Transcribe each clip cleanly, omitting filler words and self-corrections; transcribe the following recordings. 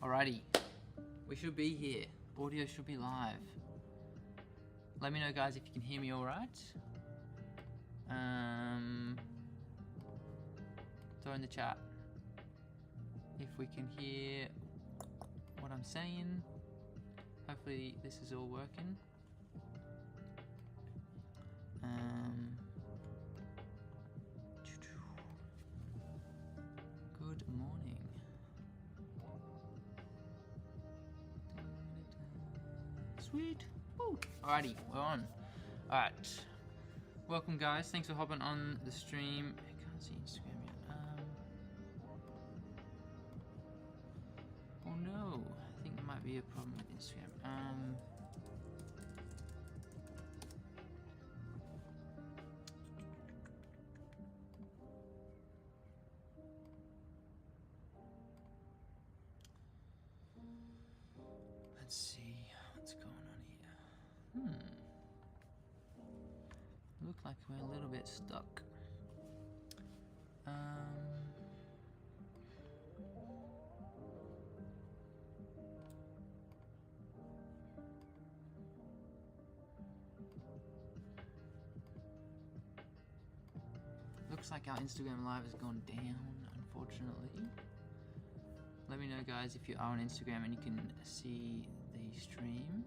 Alrighty, we should be here. Audio should be live. Let me know, guys, if you can hear me all right. Throw in the chat if we can hear what I'm saying. Hopefully this is all working. Good morning. Sweet. Woo. Alrighty, we're on. Alright. Welcome, guys. Thanks for hopping on the stream. I can't see Instagram yet. Oh no. I think there might be a problem with Instagram. Let's see what's going on here. Look like we're a little bit stuck. Looks like our Instagram live has gone down, unfortunately. Let me know, guys, if you are on Instagram and you can see the stream.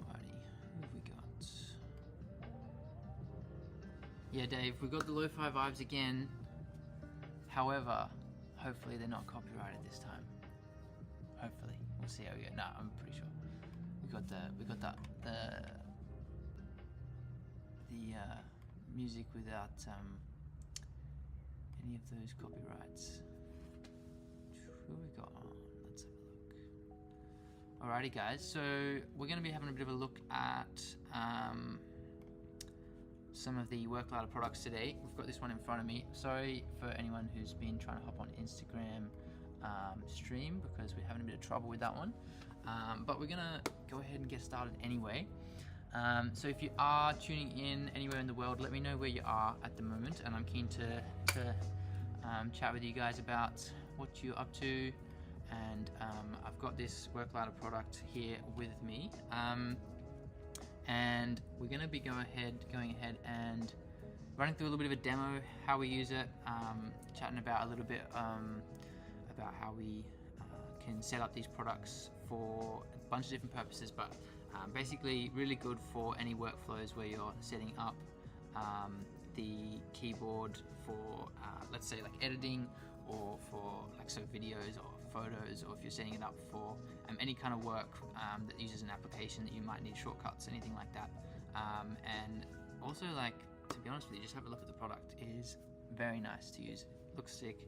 Alrighty, who have we got? Yeah, Dave, we got the lo-fi vibes again. However, hopefully they're not copyrighted this time. Hopefully, we'll see how we go. No, I'm pretty sure. We got the music without any of those copyrights. Who we got on? Let's have a look. Alrighty, guys. So we're going to be having a bit of a look at some of the Work Louder products today. We've got this one in front of me. Sorry for anyone who's been trying to hop on Instagram stream because we're having a bit of trouble with that one. But we're gonna go ahead and get started anyway. So if you are tuning in anywhere in the world, let me know where you are at the moment, and I'm keen to chat with you guys about what you're up to. And I've got this Work Louder product here with me. And we're going to be going ahead and running through a little bit of a demo, how we use it, chatting about a little bit about how we can set up these products for a bunch of different purposes, but basically really good for any workflows where you're setting up the keyboard for let's say like editing, or for like videos or photos, or if you're setting it up for any kind of work that uses an application that you might need shortcuts, anything like that. And also, like, to be honest with you, just have a look at the product. It is very nice to use. It looks sick,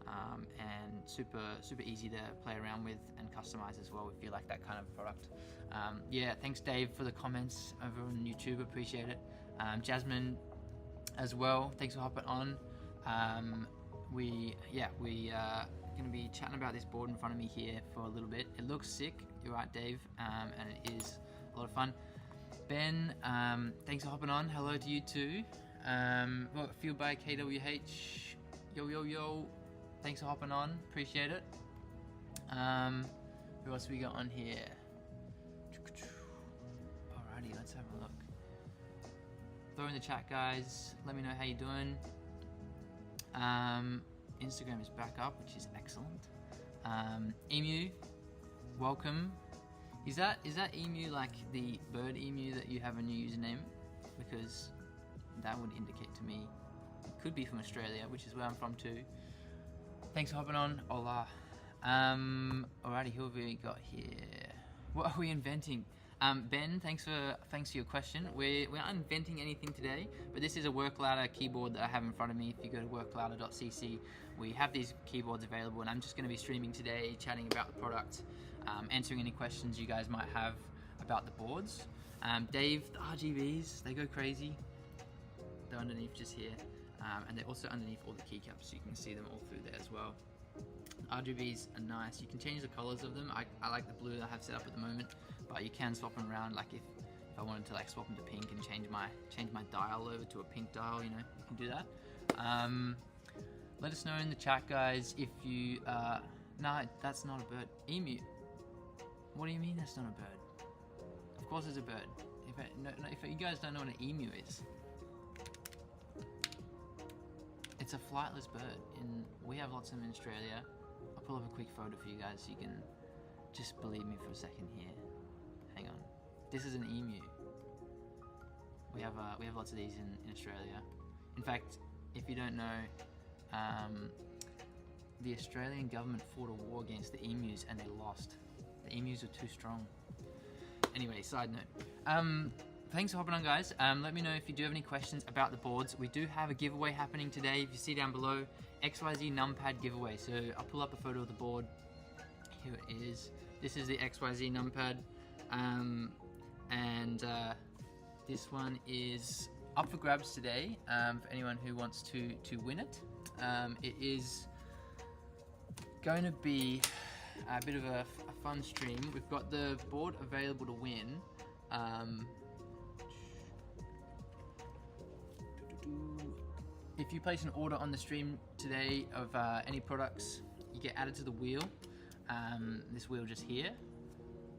and super easy to play around with and customize as well if you like that kind of product. Yeah, thanks Dave for the comments over on YouTube, appreciate it. Jasmine as well, thanks for hopping on. We are going to be chatting about this board in front of me here for a little bit. It looks sick, you're right Dave, and it is a lot of fun. Ben, thanks for hopping on, hello to you too. Fueled by KWH, yo, thanks for hopping on, appreciate it. Who else we got on here? Alrighty, let's have a look. Throw in the chat, guys, let me know how you're doing. Instagram is back up, which is excellent. Emu, welcome. Is that emu like the bird emu that you have in your username? Because that would indicate to me it could be from Australia, which is where I'm from too. Thanks for hopping on. Hola. Alrighty, who have we got here? What are we inventing? Ben, thanks for your question. We're not inventing anything today, but this is a Work Louder keyboard that I have in front of me. If you go to worklouder.cc, we have these keyboards available, and I'm just going to be streaming today, chatting about the product, answering any questions you guys might have about the boards. Dave, the RGBs, they go crazy. They're underneath just here, and they're also underneath all the keycaps, so you can see them all through there as well. RGBs are nice. You can change the colors of them. I like the blue that I have set up at the moment, but you can swap them around. Like if I wanted to like swap them to pink and change my dial over to a pink dial, you know, you can do that. Let us know in the chat, guys, if you no, that's not a bird. Emu. What do you mean that's not a bird? Of course it's a bird. If you guys don't know what an emu is, it's a flightless bird, and we have lots of them in Australia. I'll pull up a quick photo for you guys so you can just believe me for a second here. Hang on. This is an emu. We have lots of these in Australia. In fact, if you don't know, the Australian government fought a war against the emus and they lost. The emus were too strong. Anyway, side note. Thanks for hopping on, guys. Let me know if you do have any questions about the boards. We do have a giveaway happening today. If you see down below, XYZ numpad giveaway. So I'll pull up a photo of the board. Here it is. This is the XYZ numpad. This one is up for grabs today for anyone who wants to win it. It is going to be a bit of a fun stream. We've got the board available to win. If you place an order on the stream today of any products, you get added to the wheel. This wheel just here,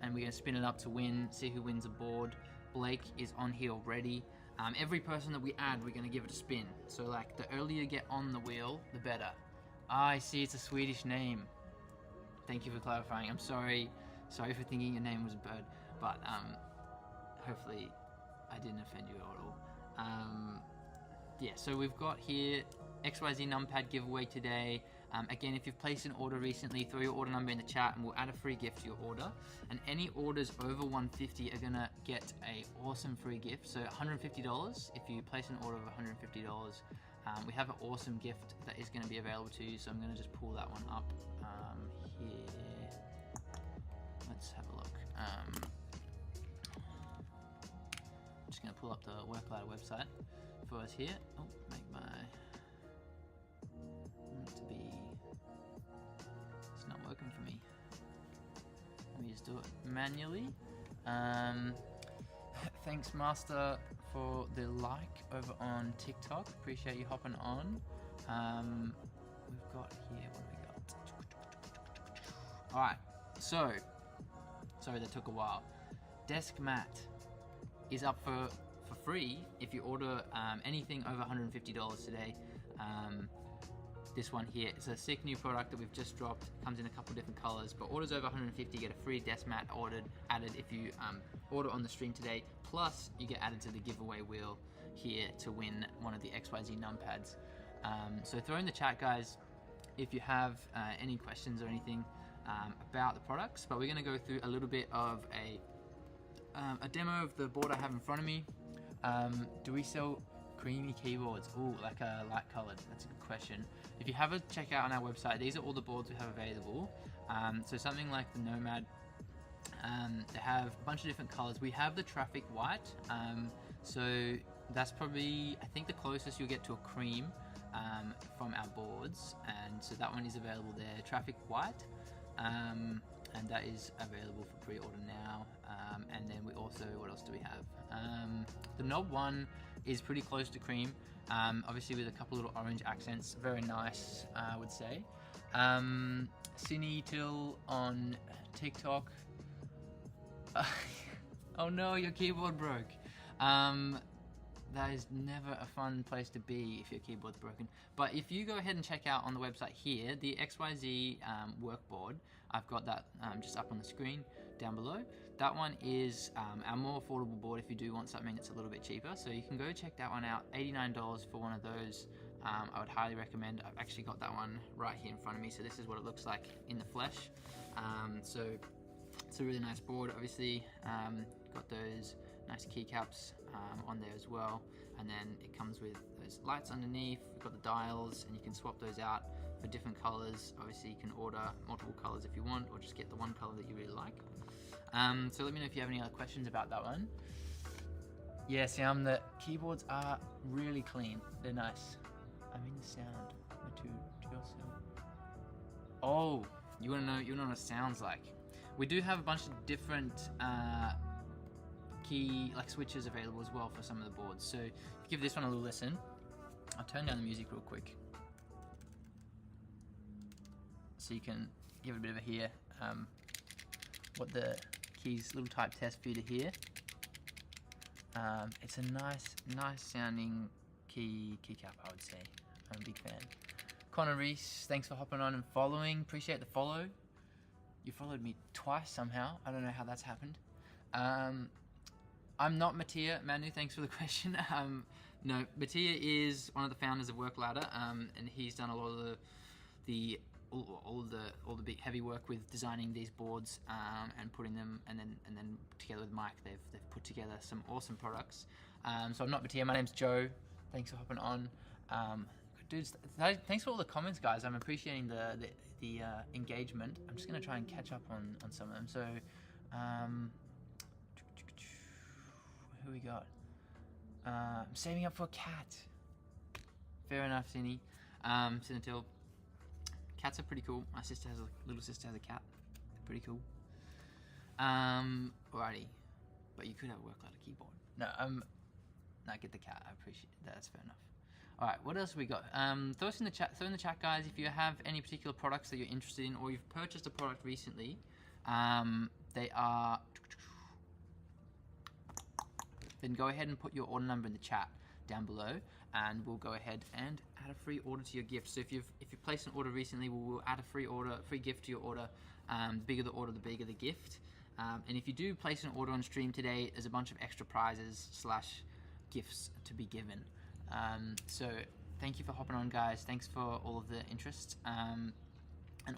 and we're going to spin it up to win, see who wins the board. Blake is on here already. Every person that we add, we're going to give it a spin. So like the earlier you get on the wheel, the better. I see, it's a Swedish name. Thank you for clarifying. I'm sorry for thinking your name was a bird, but hopefully I didn't offend you at all. Yeah, so we've got here XYZ numpad giveaway today. Again, if you've placed an order recently, throw your order number in the chat and we'll add a free gift to your order. And any orders over 150 are gonna get a awesome free gift. So $150 if you place an order of $150. We have an awesome gift that is gonna be available to you. So I'm gonna just pull that one up here. Let's have a look. I'm just gonna pull up the Work Ladder website for us here. Oh, make my to be. It's not working for me. Let me just do it manually. Thanks, Master, for the like over on TikTok. Appreciate you hopping on. We've got here. What have we got? All right. So, sorry that took a while. Desk mat is up for free if you order anything over $150 today. This one here, it's a sick new product that we've just dropped. Comes in a couple different colors, but orders over 150 get a free desk mat added if you order on the stream today. Plus, you get added to the giveaway wheel here to win one of the XYZ numpads. So throw in the chat, guys, if you have any questions or anything about the products. But we're going to go through a little bit of a demo of the board I have in front of me. Do we sell creamy keyboards? Ooh, like a light colored. That's a good question. If you have a check out on our website, these are all the boards we have available. So something like the Nomad, they have a bunch of different colors. We have the Traffic White, so that's probably, I think, the closest you'll get to a cream from our boards, and so that one is available there, Traffic White, and that is available for pre-order now. And then we also, what else do we have? The Knob one is pretty close to cream, obviously with a couple little orange accents. Very nice, I would say. Cine Till on TikTok. Oh no, your keyboard broke. That is never a fun place to be if your keyboard's broken. But if you go ahead and check out on the website here, the XYZ workboard, I've got that just up on the screen down below. That one is our more affordable board if you do want something that's a little bit cheaper. So you can go check that one out, $89 for one of those. I would highly recommend. I've actually got that one right here in front of me. So this is what it looks like in the flesh. So it's a really nice board. Obviously, got those nice keycaps on there as well, and then it comes with those lights underneath. We've got the dials, and you can swap those out for different colors. Obviously, you can order multiple colors if you want, or just get the one color that you really like. So let me know if you have any other questions about that one. Yeah, Sam, the keyboards are really clean. They're nice. I mean the sound. Oh, you wanna know what it sounds like? We do have a bunch of different key switches available as well for some of the boards. So if you give this one a little listen, I'll turn down the music real quick so you can give it a bit of a hear what the keys, little type test for you to hear. It's a nice sounding key cap, I would say. I'm a big fan. Connor Reese, thanks for hopping on and following. Appreciate the follow. You followed me twice somehow. I don't know how that's happened. I'm not Mattia. Manu, thanks for the question. No, Mattia is one of the founders of Work Ladder, and he's done a lot of all the big heavy work with designing these boards and putting them, and then together with Mike, they've put together some awesome products. So I'm not Mattia. My name's Joe. Thanks for hopping on. Dudes, thanks for all the comments, guys. I'm appreciating the engagement. I'm just gonna try and catch up on some of them. So, who we got? I'm saving up for a cat. Fair enough, Cindy. Cinetil. Cats are pretty cool. My little sister has a cat. They're pretty cool. Alrighty. But you could have a work ladder keyboard. No, get the cat. I appreciate that. That's fair enough. Alright, what else have we got? Throw in the chat, guys, if you have any particular products that you're interested in, or you've purchased a product recently. They are... Then go ahead and put your order number in the chat down below, and we'll go ahead and add a free order to your gift. So if you've placed an order recently, we'll add a free gift to your order. The bigger the order, the bigger the gift. And if you do place an order on stream today, there's a bunch of extra prizes / gifts to be given. So thank you for hopping on, guys. Thanks for all of the interest and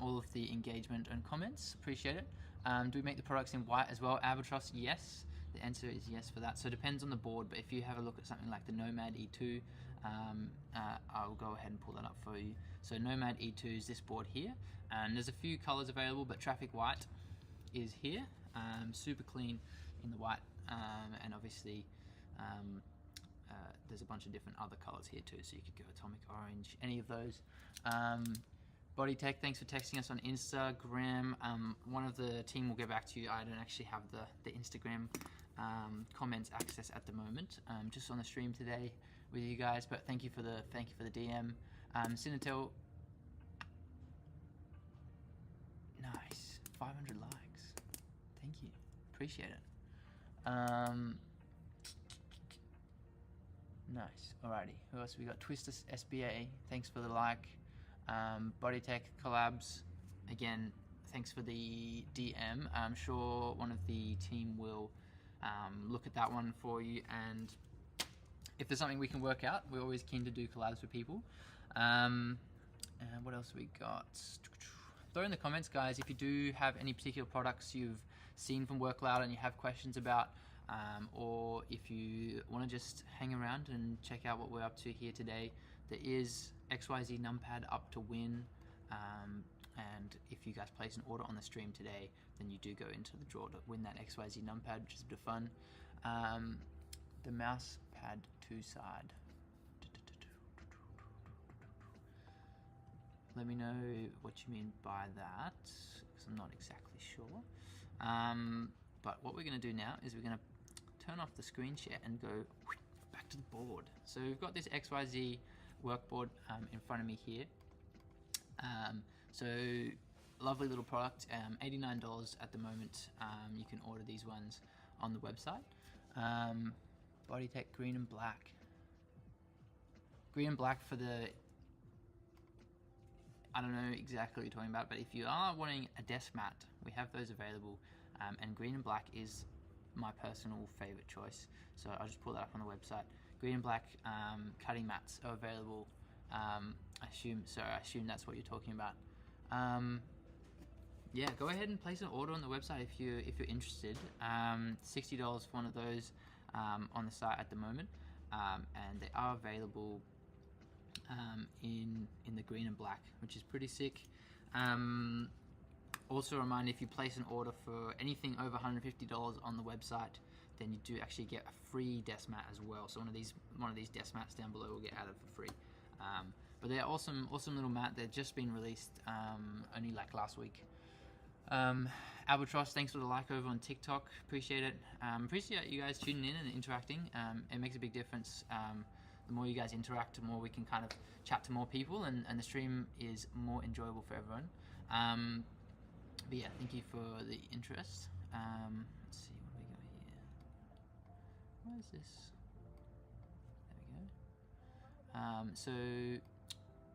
all of the engagement and comments. Appreciate it. Do we make the products in white as well? Albatross, yes. The answer is yes for that. So it depends on the board, but if you have a look at something like the Nomad E2, I'll go ahead and pull that up for you. So Nomad E2 is this board here, and there's a few colors available, but Traffic White is here. Super clean in the white, and obviously there's a bunch of different other colors here too, so you could go Atomic Orange, any of those. Body Tech, thanks for texting us on Instagram. One of the team will get back to you. I don't actually have the Instagram comments access at the moment. Just on the stream today with you guys, but thank you for the DM. Cinetel, nice, 500 likes. Thank you, appreciate it. Nice. Alrighty. Who else we got? Twister SBA. Thanks for the like. Body Tech Collabs. Again, thanks for the DM. I'm sure one of the team will look at that one for you, and if there's something we can work out, we're always keen to do collabs with people. And what else we got? Throw in the comments, guys, if you do have any particular products you've seen from Work Loud and you have questions about, or if you want to just hang around and check out what we're up to here today. There is XYZ numpad up to win, and if you guys place an order on the stream today, then you do go into the draw to win that XYZ numpad, which is a bit of fun. The mouse pad 2-side. Let me know what you mean by that, because I'm not exactly sure. But what we're going to do now is we're going to turn off the screen share and go back to the board. So we've got this XYZ workboard in front of me here. So lovely little product, $89 at the moment. You can order these ones on the website. Bodytech green and black. Green and black for the, I don't know exactly what you're talking about, but if you are wanting a desk mat, we have those available. And green and black is my personal favorite choice. So I'll just pull that up on the website. Green and black cutting mats are available. I assume that's what you're talking about. Yeah, go ahead and place an order on the website if you're interested. $60 for one of those on the site at the moment, and they are available in the green and black, which is pretty sick. Also a reminder, if you place an order for anything over $150 on the website, then you do actually get a free desk mat as well. So one of these desk mats down below will get added for free. But they're awesome little mat. They've just been released only like last week. Albatross, thanks for the like over on TikTok. Appreciate it. Appreciate you guys tuning in and interacting. It makes a big difference. The more you guys interact, the more we can kind of chat to more people, and the stream is more enjoyable for everyone. But yeah, thank you for the interest. Let's see, what do we got here? What is this? There we go. So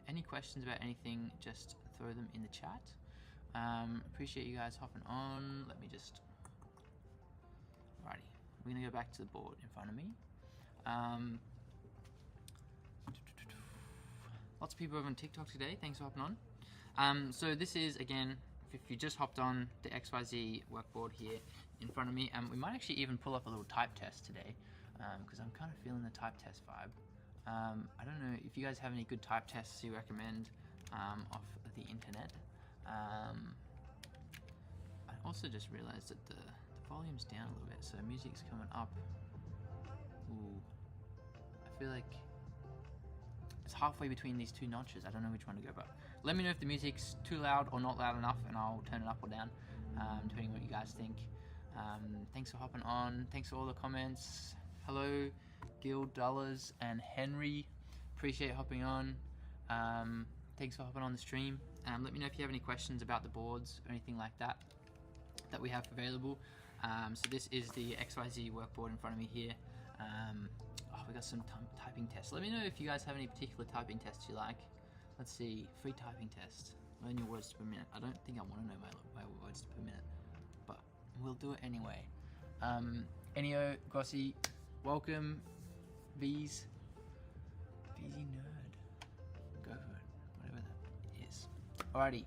any questions about anything, just throw them in the chat. Appreciate you guys hopping on. Let me just... Alrighty, we're gonna go back to the board in front of me. Lots of people over on TikTok today. Thanks for hopping on. So this is, again, if you just hopped on the XYZ workboard here in front of me, we might actually even pull up a little type test today, because I'm kind of feeling the type test vibe. I don't know if you guys have any good type tests you recommend off the internet. I also just realized that the volume's down a little bit, so music's coming up. Ooh, I feel like it's halfway between these two notches. I don't know which one to go, but let me know if the music's too loud or not loud enough, and I'll turn it up or down, depending on what you guys think. Thanks for hopping on. Thanks for all the comments. Hello, Gil Dollars and Henry. Appreciate hopping on. Thanks for hopping on the stream. Let me know if you have any questions about the boards or anything like that that we have available. So this is the XYZ workboard in front of me here. We got some typing tests. Let me know if you guys have any particular typing tests you like. Let's see, free typing test. Learn your words per minute. I don't think I want to know my words per minute, but we'll do it anyway. Enio, Grossi, welcome. Bees nerd. Go for it, whatever that is. Alrighty.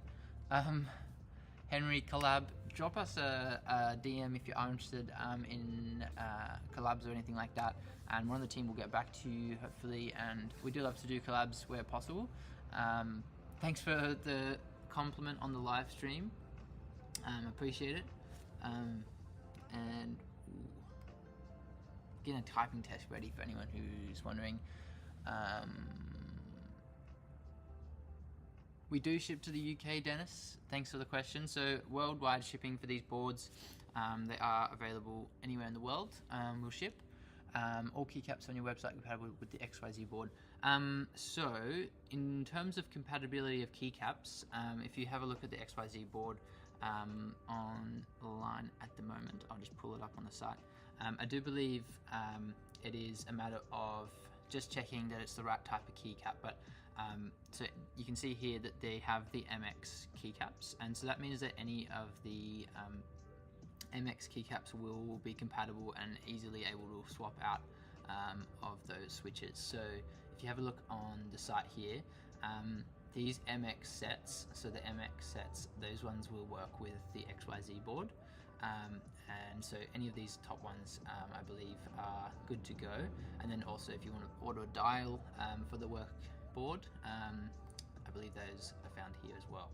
Henry, collab. Drop us a DM if you are interested in collabs or anything like that, and one of the team will get back to you hopefully. And we do love to do collabs where possible. Thanks for the compliment on the live stream. Appreciate it. And getting a typing test ready for anyone who's wondering. We do ship to the UK, Dennis. Thanks for the question. So worldwide shipping for these boards, they are available anywhere in the world. We'll ship. All keycaps on your website compatible with the XYZ board. So in terms of compatibility of keycaps, if you have a look at the XYZ board online at the moment, I'll just pull it up on the site. I do believe it is a matter of just checking that it's the right type of keycap, but so you can see here that they have the MX keycaps, and so that means that any of the MX keycaps will be compatible and easily able to swap out of those switches. So if you have a look on the site here, these MX sets, so the MX sets, those ones will work with the XYZ board. And so any of these top ones, I believe, are good to go. And then also if you want to order a dial for the work board, I believe those are found here as well.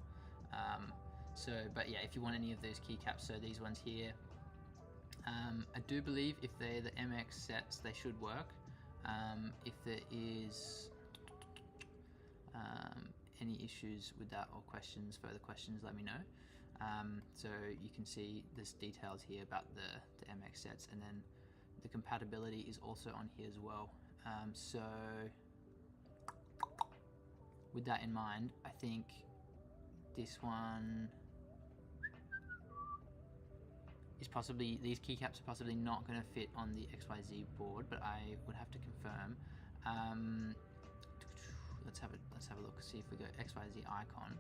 But yeah, if you want any of those keycaps, so these ones here, I do believe if they're the MX sets, they should work. If there is any issues with that or further questions, let me know. So you can see there's details here about the MX sets, and then the compatibility is also on here as well. So with that in mind, I think this one is possibly, these keycaps are possibly not going to fit on the XYZ board, but I would have to confirm. Let's have a look, see if we go XYZ icon,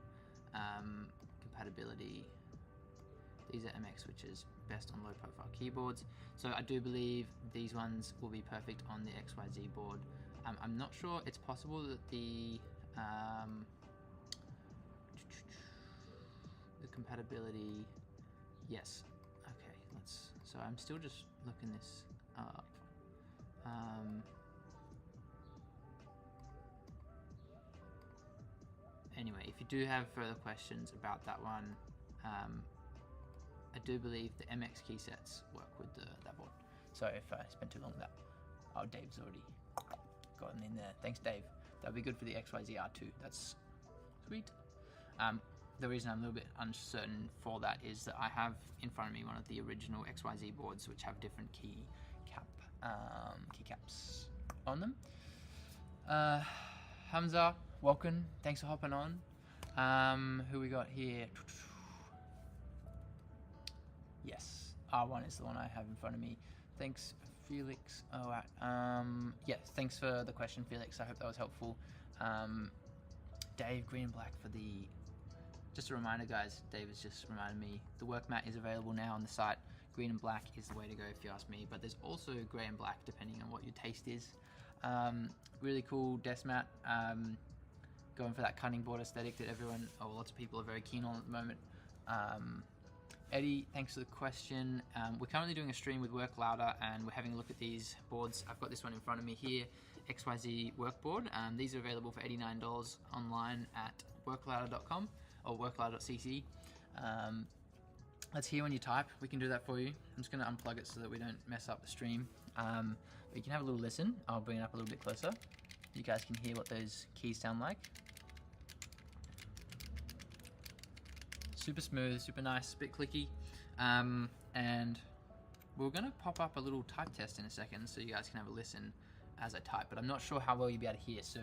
compatibility. These are MX switches, best on low profile keyboards. So I do believe these ones will be perfect on the XYZ board. I'm not sure, it's possible that the compatibility, yes. Okay, so I'm still just looking this up. Anyway, if you do have further questions about that one, I do believe the MX key sets work with that board. Sorry if I spent too long with that. Oh, Dave's already gotten in there. Thanks, Dave. That'll be good for the XYZ-R2. That's sweet. The reason I'm a little bit uncertain for that is that I have in front of me one of the original XYZ boards which have different keycaps on them. Hamza, welcome. Thanks for hopping on. Who we got here? Yes, R1 is the one I have in front of me. Thanks, Felix. Oh, yeah, thanks for the question, Felix. I hope that was helpful. Dave, green and black for the... Just a reminder, guys, Dave has just reminded me, the work mat is available now on the site. Green and black is the way to go if you ask me, but there's also grey and black depending on what your taste is. Really cool desk mat. Going for that cutting board aesthetic that everyone, or lots of people are very keen on at the moment. Eddie, thanks for the question. We're currently doing a stream with Work Louder and we're having a look at these boards. I've got this one in front of me here, XYZ Workboard. These are available for $89 online at worklouder.com or worklouder.cc. Let's hear when you type. We can do that for you. I'm just going to unplug it so that we don't mess up the stream. But you can have a little listen. I'll bring it up a little bit closer. You guys can hear what those keys sound like. Super smooth, super nice, a bit clicky. And we're going to pop up a little type test in a second so you guys can have a listen as I type. But I'm not sure how well you'll be able to hear, so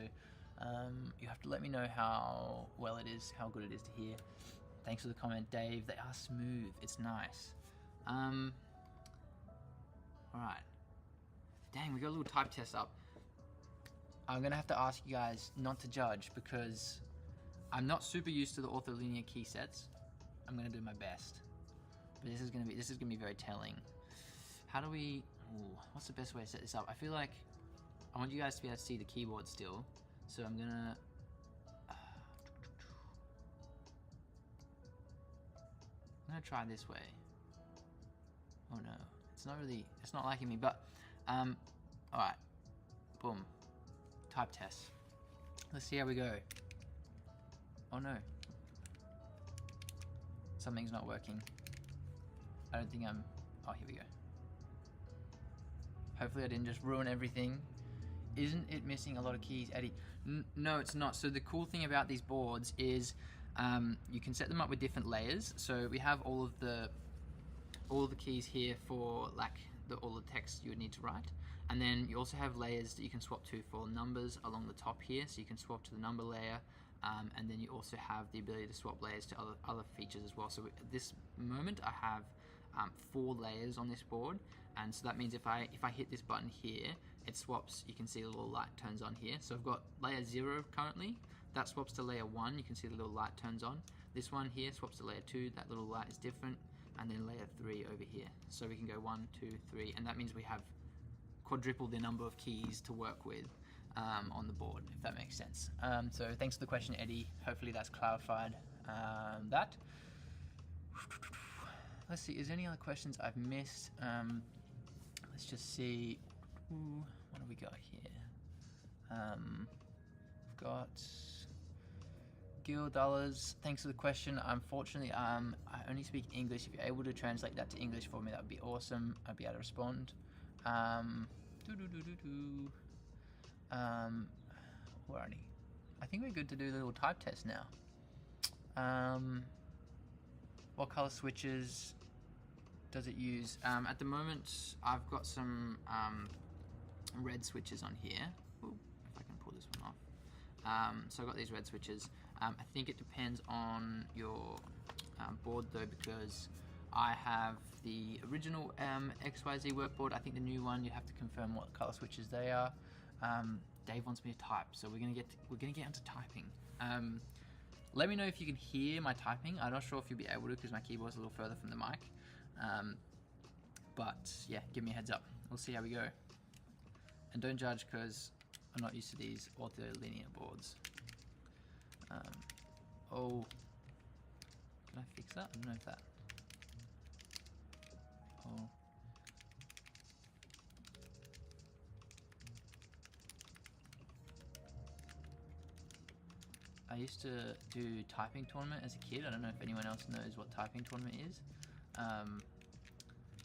you have to let me know how well it is, how good it is to hear. Thanks for the comment, Dave. They are smooth. It's nice. Alright. Dang, we got a little type test up. I'm going to have to ask you guys not to judge because I'm not super used to the ortholinear key sets. I'm going to do my best. But this is going to be very telling. How do we... Ooh, what's the best way to set this up? I feel like I want you guys to be able to see the keyboard still. So I'm going to... I'm going to try this way. Oh no. It's not liking me, but... Alright. Boom. Type test. Let's see how we go. Oh no. Something's not working. I don't think I'm... Oh, here we go. Hopefully I didn't just ruin everything. Isn't it missing a lot of keys, Eddie? No, it's not. So the cool thing about these boards is you can set them up with different layers. So we have all of the keys here for like all the text you would need to write. And then you also have layers that you can swap to for numbers along the top here. So you can swap to the number layer. And then you also have the ability to swap layers to other features as well. So at this moment I have 4 layers on this board, and so that means if I hit this button here, it swaps. You can see the little light turns on here. So I've got layer 0 currently. That swaps to layer 1. You can see the little light turns on. This one here swaps to layer 2. That little light is different, and then layer 3 over here. So we can go 1, 2, 3, and that means we have quadruple the number of keys to work with. On the board, if that makes sense. So thanks for the question, Eddie. Hopefully that's clarified that. Let's see, is there any other questions I've missed? Let's just see. Ooh, what do we got here? We've got Gil Dollars. Thanks for the question. Unfortunately, I only speak English. If you're able to translate that to English for me, that would be awesome. I'd be able to respond. Alrighty. I think we're good to do the little type test now. What color switches does it use? At the moment, I've got some red switches on here. Ooh, if I can pull this one off. So I've got these red switches. I think it depends on your board though, because I have the original XYZ workboard. I think the new one, you have to confirm what color switches they are. Dave wants me to type, so we're gonna get onto typing. Let me know if you can hear my typing. I'm not sure if you'll be able to because my keyboard's a little further from the mic. But yeah, give me a heads up. We'll see how we go. And don't judge because I'm not used to these ortholinear boards. Oh, can I fix that? I don't know if that. Oh. I used to do typing tournament as a kid. I don't know if anyone else knows what typing tournament is.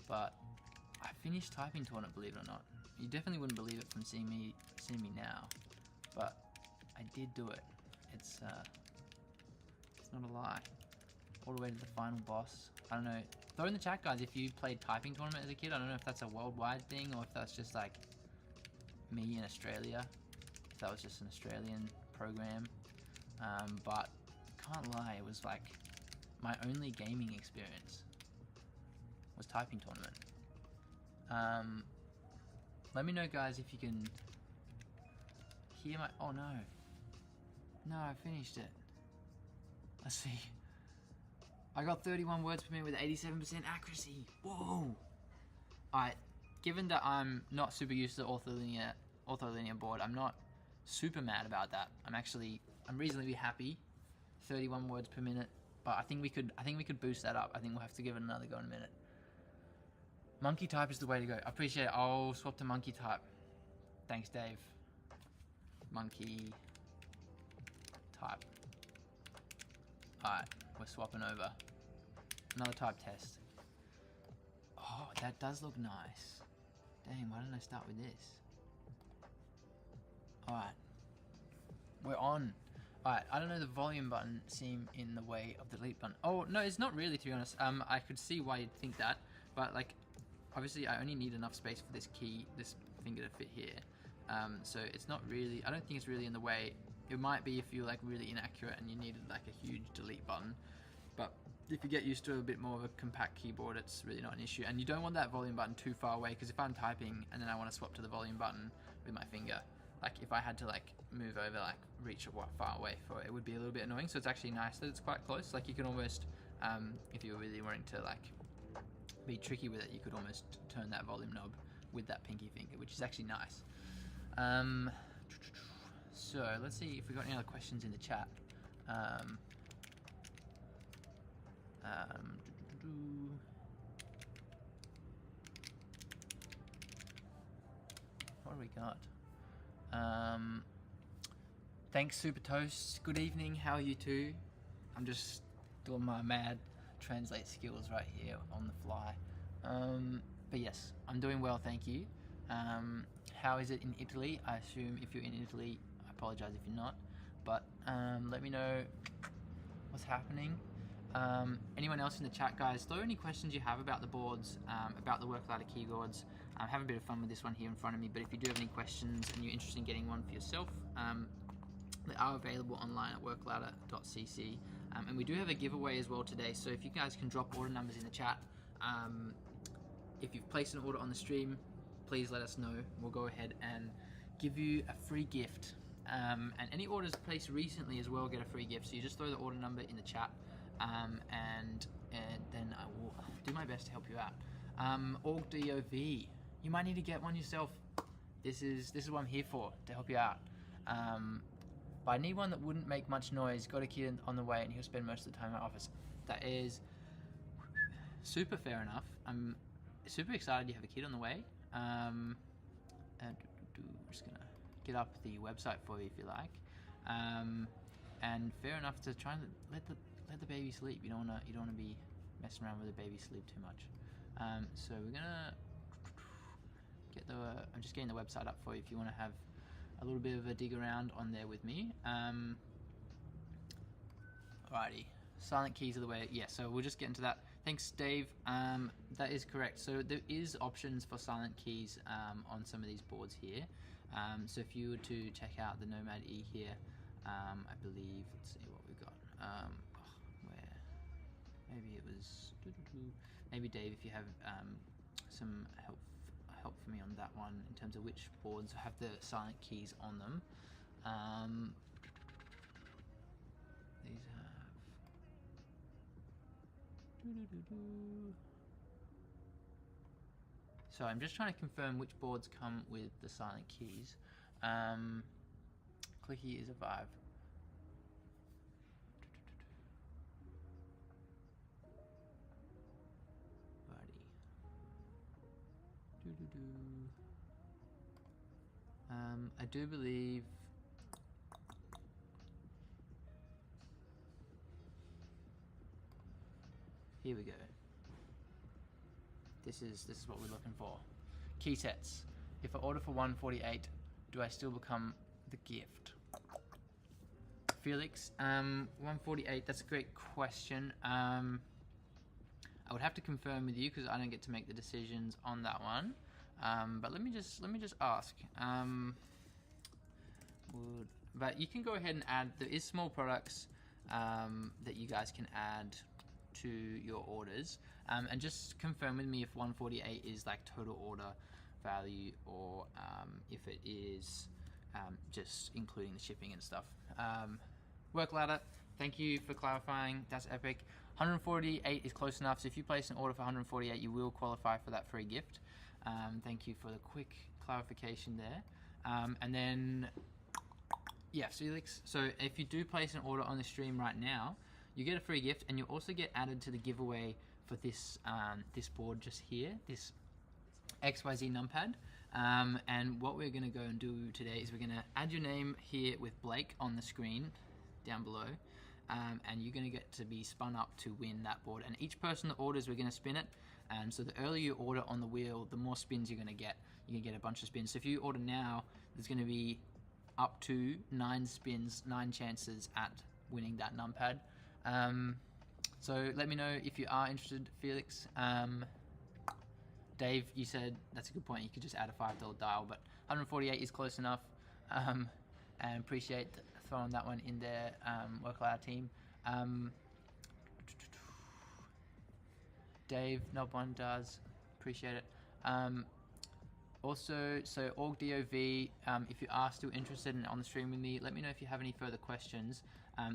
But I finished typing tournament, believe it or not. You definitely wouldn't believe it from seeing me now. But I I did do it. It's not a lie. All the way to the final boss. I don't know. Throw in the chat, guys, if you played typing tournament as a kid. I don't know if that's a worldwide thing or if that's just like me in Australia. If that was just an Australian program. But can't lie, it was like my only gaming experience was typing tournament. Let me know, guys, if you can hear my... Oh, no. No, I finished it. Let's see. I got 31 words per minute with 87% accuracy. Whoa! Alright, given that I'm not super used to the ortholinear board, I'm not super mad about that. I'm reasonably happy. 31 words per minute, but I think we could boost that up. I think we'll have to give it another go in a minute. Monkey type is the way to go. I appreciate it. I'll swap to monkey type. Thanks, Dave. Monkey type. Alright, we're swapping over. Another type test. Oh, that does look nice. Dang, why didn't I start with this? Alright. We're on. Alright, I don't know, the volume button seem in the way of the delete button. Oh, no, it's not really, to be honest. I could see why you'd think that, but like, obviously I only need enough space for this finger to fit here. So it's not really, I don't think it's really in the way. It might be if you're like really inaccurate and you needed like a huge delete button. But if you get used to a bit more of a compact keyboard, it's really not an issue. And you don't want that volume button too far away, because if I'm typing and then I want to swap to the volume button with my finger, like if I had to like move over, like reach far away for it, it would be a little bit annoying. So it's actually nice that it's quite close. Like you can almost, if you're really wanting to like be tricky with it, you could almost turn that volume knob with that pinky finger, which is actually nice. So let's see if we got any other questions in the chat. What do we got? Thanks, Super Toast. Good evening. How are you two? I'm just doing my mad translate skills right here on the fly. But yes, I'm doing well, thank you. How is it in Italy? I assume if you're in Italy, I apologize if you're not, but let me know what's happening. Anyone else in the chat, guys, throw any questions you have about the boards, about the work ladder keyboards. I'm having a bit of fun with this one here in front of me, but if you do have any questions and you're interested in getting one for yourself, they are available online at workladder.cc. And we do have a giveaway as well today, so if you guys can drop order numbers in the chat. If you've placed an order on the stream, please let us know. We'll go ahead and give you a free gift. And any orders placed recently as well get a free gift. So you just throw the order number in the chat, and then I will do my best to help you out. OrgDOV, you might need to get one yourself. This is what I'm here for, to help you out. But I need one that wouldn't make much noise. Got a kid on the way and he'll spend most of the time in my office. That is super fair enough. I'm super excited you have a kid on the way. And I'm just gonna get up the website for you if you like. And fair enough to try and let the baby sleep. You don't wanna be messing around with the baby sleep too much. So we're gonna get I'm just getting the website up for you if you want to have a little bit of a dig around on there with me. Alrighty, silent keys are the way. Yeah, so we'll just get into that. Thanks, Dave. That is correct. So there is options for silent keys on some of these boards here. So if you were to check out the Nomad E here, I believe, let's see what we've got. Where? Maybe it was. Maybe Dave, if you have some help for me on that one in terms of which boards have the silent keys on them. These have. So I'm just trying to confirm which boards come with the silent keys. Clicky is a Vive. I do believe here we go. This is what we're looking for. Key sets. If I order for 148, do I still become the gift? Felix, 148. That's a great question. I would have to confirm with you because I don't get to make the decisions on that one. But let me just ask. But you can go ahead and add. There is small products that you guys can add to your orders, and just confirm with me if 148 is like total order value or if it is just including the shipping and stuff. Work ladder, thank you for clarifying. That's epic. 148 is close enough, so if you place an order for 148 you will qualify for that free gift. Thank you for the quick clarification there. And then yeah, Felix, so if you do place an order on the stream right now, you get a free gift, and you also get added to the giveaway for this this board just here, this XYZ numpad. And what we're going to go and do today is we're going to add your name here with Blake on the screen down below, and you're going to get to be spun up to win that board. And each person that orders, we're going to spin it, and so the earlier you order on the wheel, the more spins you're going to get. You can get a bunch of spins. So if you order now, there's going to be up to 9 spins, 9 chances at winning that numpad. So let me know if you are interested, Felix. Dave, you said that's a good point. You could just add a $5 dial, but 148 is close enough. And appreciate throwing that one in there, Work Loud team. Dave, not one does. Appreciate it. Also, so OrgDOV, if you are still interested in on the stream with me, let me know if you have any further questions.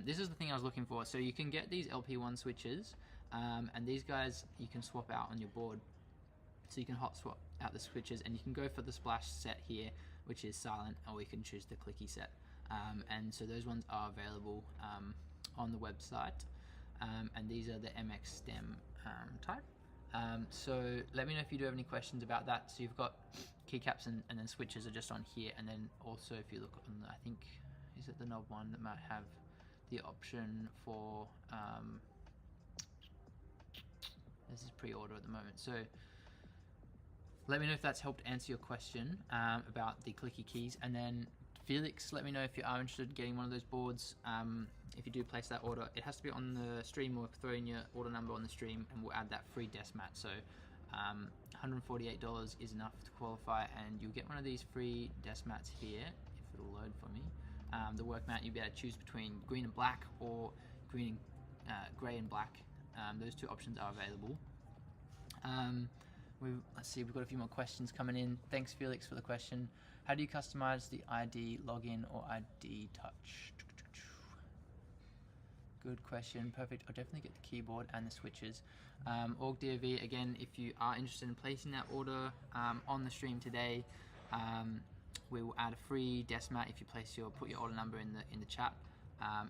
This is the thing I was looking for. So you can get these LP1 switches, and these guys you can swap out on your board. So you can hot swap out the switches, and you can go for the splash set here, which is silent, or you can choose the clicky set. And so those ones are available on the website, and these are the MX stem type. So let me know if you do have any questions about that. So you've got keycaps and then switches are just on here, and then also if you look on the, I think, is it the knob one that might have the option for this is pre-order at the moment. So let me know if that's helped answer your question about the clicky keys. And then Felix, let me know if you are interested in getting one of those boards. If you do place that order, it has to be on the stream, or throw in your order number on the stream, and we'll add that free desk mat. So $148 is enough to qualify, and you'll get one of these free desk mats here, if it'll load for me. The work mat, you'll be able to choose between green and black, or green, grey and black. Those two options are available. Let's see, we've got a few more questions coming in. Thanks, Felix, for the question. How do you customize the ID login or ID touch? Good question. Perfect. I'll definitely get the keyboard and the switches. OrgDOV, again, if you are interested in placing that order on the stream today, we will add a free desk mat if you put your order number in the chat,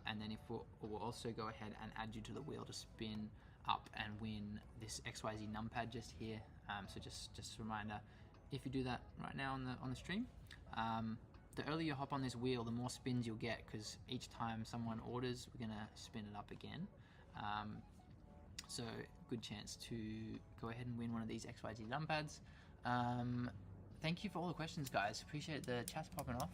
and then we'll also go ahead and add you to the wheel to spin up and win this XYZ numpad just here. So just a reminder, if you do that right now on the stream, the earlier you hop on this wheel, the more spins you'll get, because each time someone orders, we're gonna spin it up again. So good chance to go ahead and win one of these XYZ numpads. Thank you for all the questions, guys. Appreciate the chat's popping off.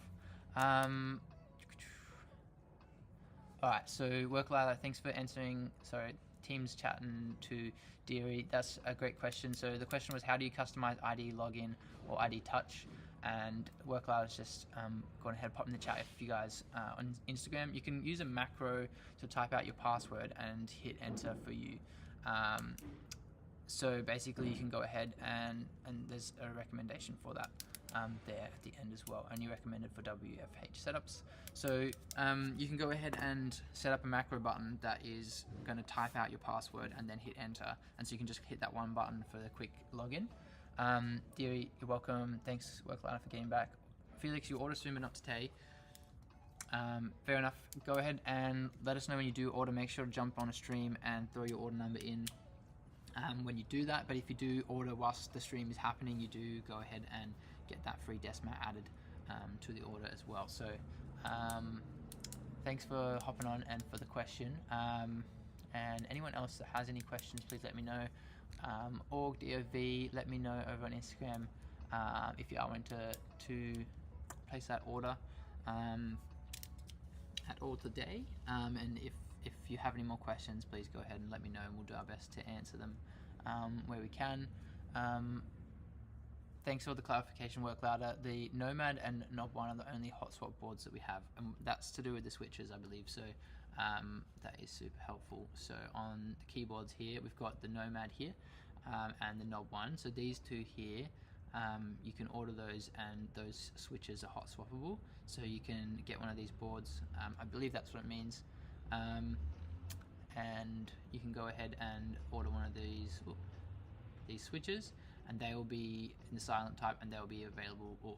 All right, so Work Lila, thanks for answering. Sorry, Teams chatting to Deary. That's a great question. So the question was, how do you customize ID login or ID touch? And Work Lila is just going ahead and pop in the chat if you guys on Instagram. You can use a macro to type out your password and hit enter for you. So basically you can go ahead and there's a recommendation for that there at the end as well, only recommended for WFH setups. So you can go ahead and set up a macro button that is going to type out your password and then hit enter, and so you can just hit that one button for the quick login. Deary, you're welcome. Thanks, Work Louder, for getting back. Felix, you order soon but not today. Fair enough. Go ahead and let us know when you do order. Make sure to jump on a stream and throw your order number in when you do that. But if you do order whilst the stream is happening, you do go ahead and get that free desk mat added to the order as well. So thanks for hopping on and for the question. And anyone else that has any questions, please let me know. OrgDOV, let me know over on Instagram if you are wanting to place that order. at all today. And if you have any more questions, please go ahead and let me know, and we'll do our best to answer them where we can. Thanks for the clarification, Work Louder. The Nomad and Knob 1 are the only hot swap boards that we have, and that's to do with the switches, I believe. So that is super helpful. So on the keyboards here, we've got the Nomad here and the Knob 1. So these two here, you can order those, and those switches are hot swappable. So you can get one of these boards. I believe that's what it means. And you can go ahead and order one of these switches, and they will be in the silent type, and they'll be available or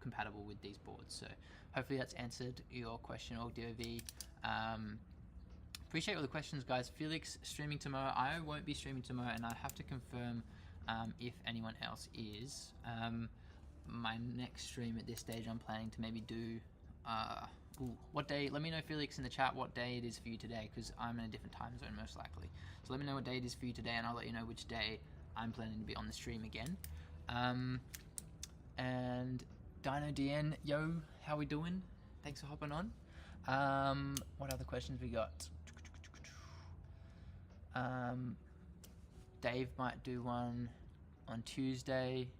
compatible with these boards. So hopefully that's answered your question, OgDOV. Appreciate all the questions, guys. Felix streaming tomorrow. I won't be streaming tomorrow, and I have to confirm if anyone else is. My next stream at this stage, I'm planning to maybe do what day. Let me know, Felix, in the chat what day it is for you today, because I'm in a different time zone most likely. So let me know what day it is for you today, and I'll let you know which day I'm planning to be on the stream again. And Dino DN, yo, how we doing? Thanks for hopping on. What other questions we got? Dave might do one on Tuesday,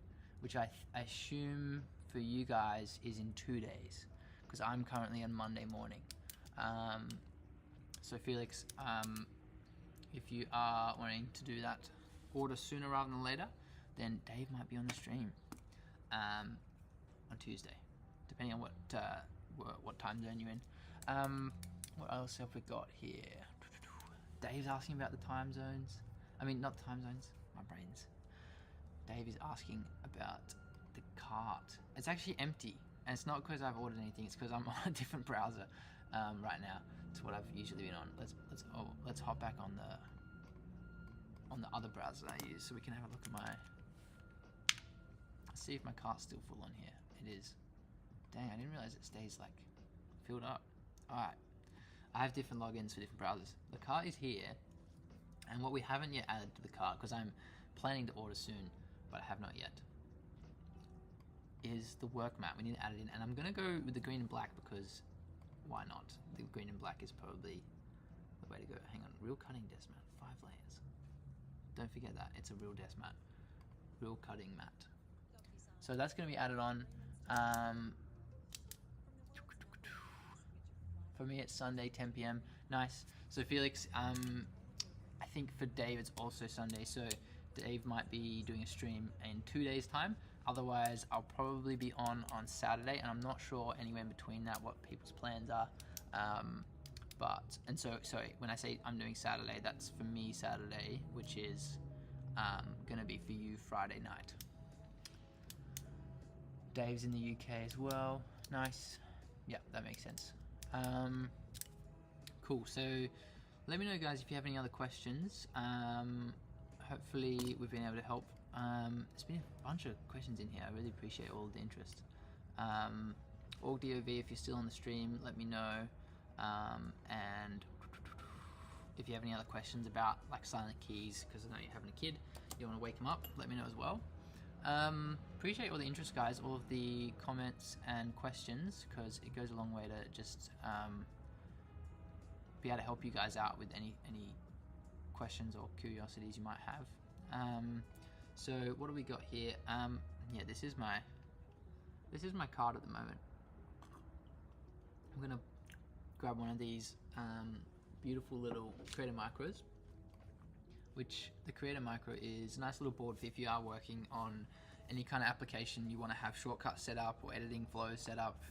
which I assume for you guys is in 2 days, because I'm currently on Monday morning. So Felix, if you are wanting to do that order sooner rather than later, then Dave might be on the stream on Tuesday, depending on what time zone you're in. What else have we got here? Dave's asking about the time zones. I mean, not the time zones, my brains. Dave is asking about the cart. It's actually empty, and it's not because I've ordered anything. It's because I'm on a different browser right now to what I've usually been on. Let's hop back on the other browser I use, so we can have a look at my. Let's see if my cart's still full on here. It is. Dang, I didn't realize it stays like filled up. All right, I have different logins for different browsers. The cart is here, and what we haven't yet added to the cart, because I'm planning to order soon, but I have not yet, is the work mat. We need to add it in, and I'm gonna go with the green and black because why not? The green and black is probably the way to go. Hang on, real cutting desk mat, 5 layers. Don't forget that, it's a real desk mat, real cutting mat. So that's gonna be added on. For me, it's Sunday, 10 p.m. Nice. So Felix, I think for Dave it's also Sunday, so Dave might be doing a stream in 2 days' time. Otherwise, I'll probably be on Saturday, and I'm not sure anywhere in between that what people's plans are. And so, sorry, when I say I'm doing Saturday, that's for me Saturday, which is gonna be for you Friday night. Dave's in the UK as well. Nice. Yeah, that makes sense. Cool. So let me know, guys, if you have any other questions. Hopefully we've been able to help. There's been a bunch of questions in here. I really appreciate all of the interest. OgDOV, if you're still on the stream, let me know. And if you have any other questions about like silent keys, because I know you're having a kid, you want to wake him up, let me know as well. Appreciate all the interest, guys, all of the comments and questions, because it goes a long way to just be able to help you guys out with any questions or curiosities you might have. So what do we got here? Yeah, this is my card at the moment. I'm gonna grab one of these beautiful little Creator Micros, which the Creator Micro is a nice little board for if you are working on any kind of application you want to have shortcuts set up or editing flows set up,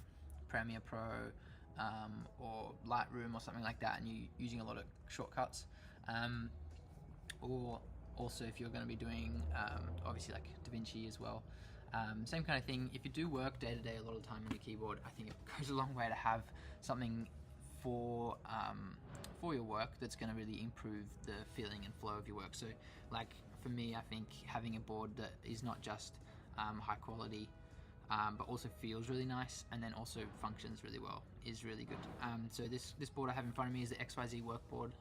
Premiere Pro or Lightroom or something like that, and you're using a lot of shortcuts. Or also if you're going to be doing obviously like DaVinci as well, same kind of thing. If you do work day to day a lot of the time on your keyboard, I think it goes a long way to have something for your work that's going to really improve the feeling and flow of your work. So like for me, I think having a board that is not just high quality but also feels really nice and then also functions really well is really good. So this board I have in front of me is the XYZ work board.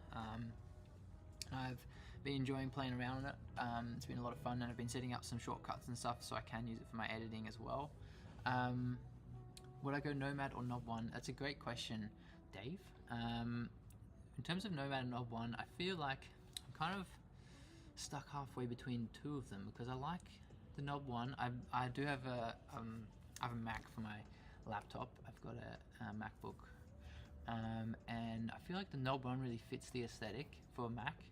I've been enjoying playing around on it. It's been a lot of fun, and I've been setting up some shortcuts and stuff so I can use it for my editing as well. Would I go Nomad or Knob 1? That's a great question. Dave. In terms of Nomad and Knob 1, I feel like I'm kind of stuck halfway between two of them because I like the Knob 1. I do have I have a Mac for my laptop. I've got a MacBook, and I feel like the Knob 1 really fits the aesthetic for a Mac.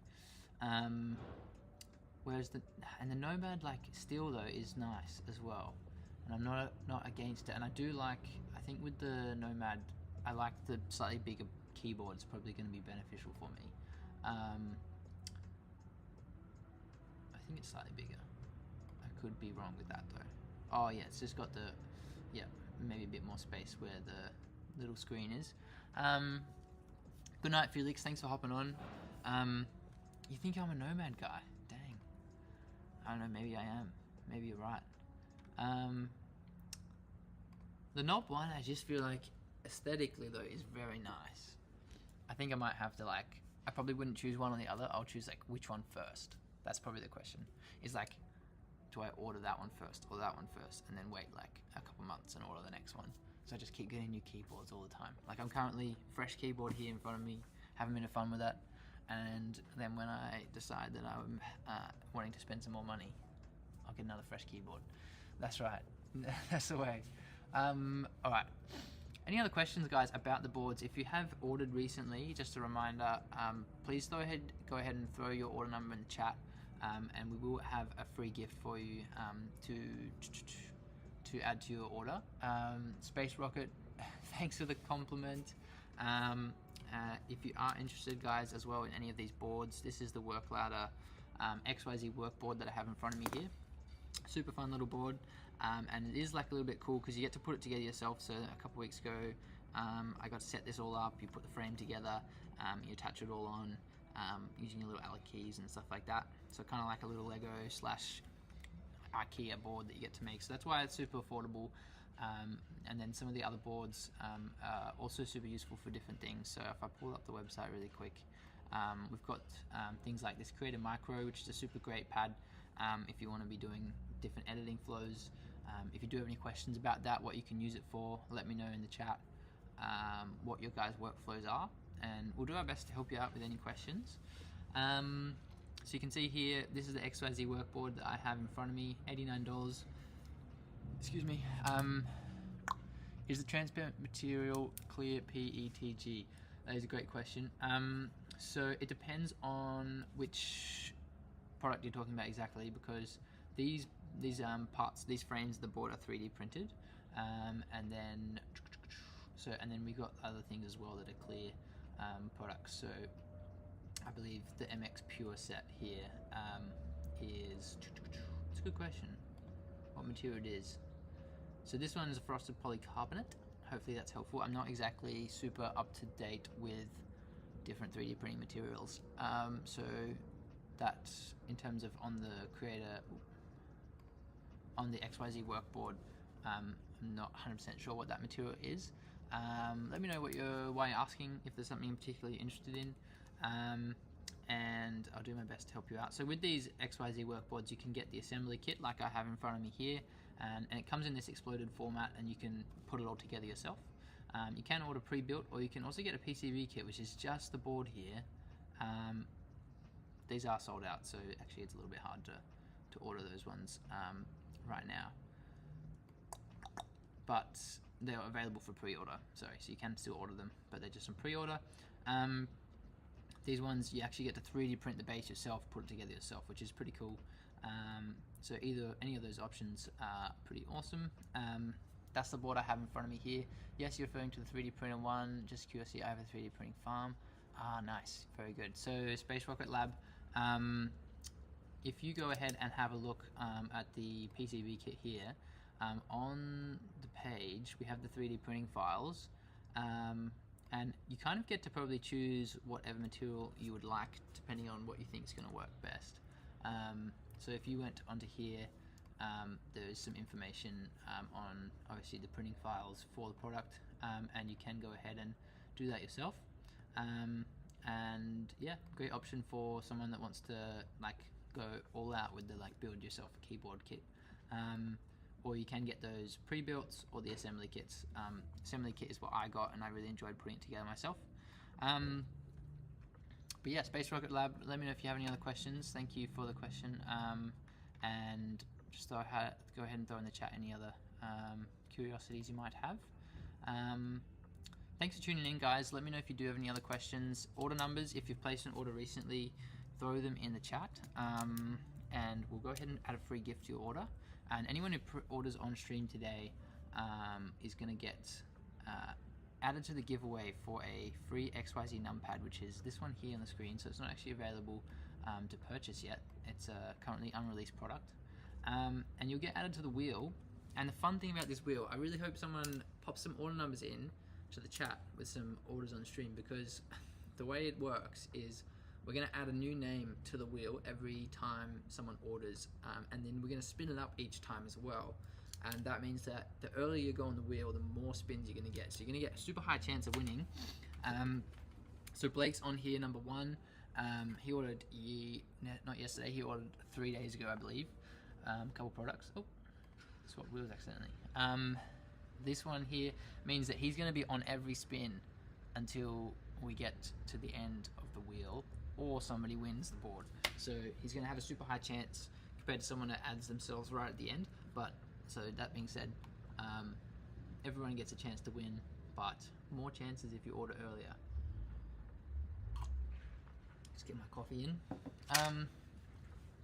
Whereas the Nomad like steel though is nice as well, and I'm not against it. And I do like, I think with the Nomad, I like the slightly bigger keyboard. It's probably going to be beneficial for me. I think it's slightly bigger. I could be wrong with that though. Oh yeah, it's just got the, yeah, maybe a bit more space where the little screen is. Good night, Felix. Thanks for hopping on. You think I'm a Nomad guy? Dang. I don't know, maybe I am. Maybe you're right. The Knob 1, I just feel like aesthetically though is very nice. I think I might have to like, I probably wouldn't choose one or the other. I'll choose like which one first. That's probably the question. Is like, do I order that one first or that one first and then wait like a couple months and order the next one? So I just keep getting new keyboards all the time. Like I'm currently fresh keyboard here in front of me, having a bit of fun with that. And then when I decide that I'm wanting to spend some more money, I'll get another fresh keyboard. That's right. That's the way. All right. Any other questions, guys, about the boards? If you have ordered recently, just a reminder, please go ahead and throw your order number in the chat, and we will have a free gift for you to add to your order. Space Rocket, thanks for the compliment. If you are interested, guys, as well in any of these boards, this is the Work Ladder XYZ work board that I have in front of me here. Super fun little board, and it is like a little bit cool because you get to put it together yourself. So a couple weeks ago, I got to set this all up. You put the frame together, you attach it all on using your little Allen keys and stuff like that. So kind of like a little Lego / IKEA board that you get to make. So that's why it's super affordable. And then some of the other boards are also super useful for different things. So if I pull up the website really quick, we've got things like this Creator Micro, which is a super great pad if you want to be doing different editing flows. If you do have any questions about that, what you can use it for, let me know in the chat what your guys' workflows are, and we'll do our best to help you out with any questions. So you can see here, this is the XYZ workboard that I have in front of me, $89. Excuse me. Is the transparent material clear PETG? That is a great question. So it depends on which product you're talking about exactly, because these parts, these frames of the board are 3D printed, and then we've got other things as well that are clear products. So I believe the MX Pure set here is. It's a good question. What material it is? So this one is a frosted polycarbonate. Hopefully that's helpful. I'm not exactly super up to date with different 3D printing materials. So that's in terms of on the XYZ workboard. I'm not 100% sure what that material is. Let me know why you're asking, if there's something I'm particularly interested in, and I'll do my best to help you out. So with these XYZ workboards, you can get the assembly kit like I have in front of me here, and it comes in this exploded format, and you can put it all together yourself. You can order pre-built, or you can also get a PCB kit, which is just the board here. These are sold out, so actually it's a little bit hard to order those ones right now. But they're available for pre-order, sorry, so you can still order them, but they're just on pre-order. These ones, you actually get to 3D print the base yourself, put it together yourself, which is pretty cool. So any of those options are pretty awesome. That's the board I have in front of me here. Yes, you're referring to the 3D printer one, just curiosity, I have a 3D printing farm. Ah, nice, very good. So Space Rocket Lab, if you go ahead and have a look at the PCB kit here, on the page we have the 3D printing files, and you kind of get to probably choose whatever material you would like depending on what you think is going to work best. So if you went onto here, there's some information on obviously the printing files for the product, and you can go ahead and do that yourself. And yeah, great option for someone that wants to like go all out with the like build yourself a keyboard kit. or you can get those pre-built or the assembly kits. Assembly kit is what I got, and I really enjoyed putting it together myself. But yeah, Space Rocket Lab, let me know if you have any other questions. Thank you for the question. And just go ahead and throw in the chat any other curiosities you might have. Thanks for tuning in, guys. Let me know if you do have any other questions. Order numbers, if you've placed an order recently, throw them in the chat. And we'll go ahead and add a free gift to your order. And anyone who orders on stream today is going to get added to the giveaway for a free XYZ numpad, which is this one here on the screen. So it's not actually available to purchase yet. It's a currently unreleased product. And you'll get added to the wheel. And the fun thing about this wheel, I really hope someone pops some order numbers in to the chat with some orders on stream, because the way it works is we're going to add a new name to the wheel every time someone orders, and then we're going to spin it up each time as well. And that means that the earlier you go on the wheel, the more spins you're going to get. So you're going to get a super high chance of winning. So Blake's on here, number 1. He ordered, not yesterday, he ordered 3 days ago, I believe. A couple products. Oh, swapped wheels accidentally. This one here means that he's going to be on every spin until we get to the end of the wheel, or somebody wins the board. So he's going to have a super high chance compared to someone that adds themselves right at the end. But so that being said, everyone gets a chance to win, but more chances if you order earlier. Just get my coffee in.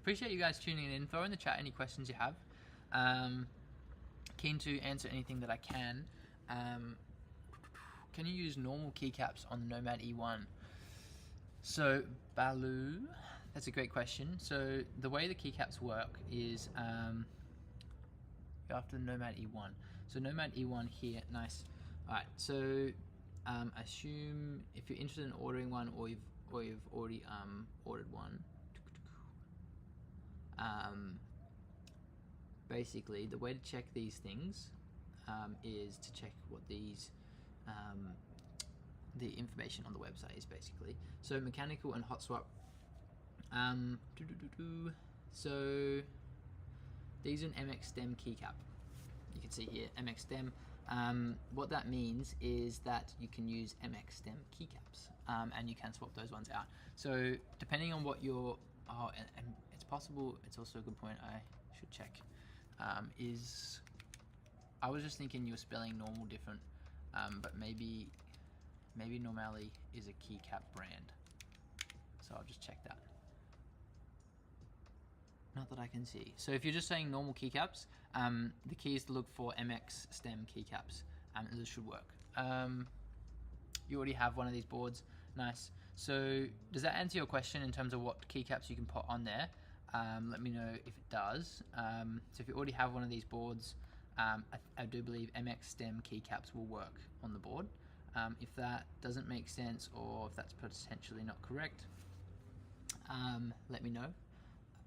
Appreciate you guys tuning in. Throw in the chat any questions you have. Keen to answer anything that I can. Can you use normal keycaps on the Nomad E1? So, Balu, that's a great question. So, the way the keycaps work is after the Nomad E1. So, Nomad E1 here, nice. Alright, so assume if you're interested in ordering one, or you've already ordered one. Basically, the way to check these things is to check what these the information on the website is basically. So mechanical and hot swap. So these are an MX stem keycap. You can see here MX stem. What that means is that you can use MX stem keycaps, and you can swap those ones out. So depending on what your and it's possible. It's also a good point. I should check. I was just thinking you're spelling normal different, but maybe Normally is a keycap brand. So I'll just check that. Not that I can see. So if you're just saying normal keycaps, the key is to look for MX stem keycaps, and this should work. You already have one of these boards. Nice. So does that answer your question in terms of what keycaps you can put on there? Let me know if it does. So if you already have one of these boards, I do believe MX stem keycaps will work on the board. If that doesn't make sense, or if that's potentially not correct, let me know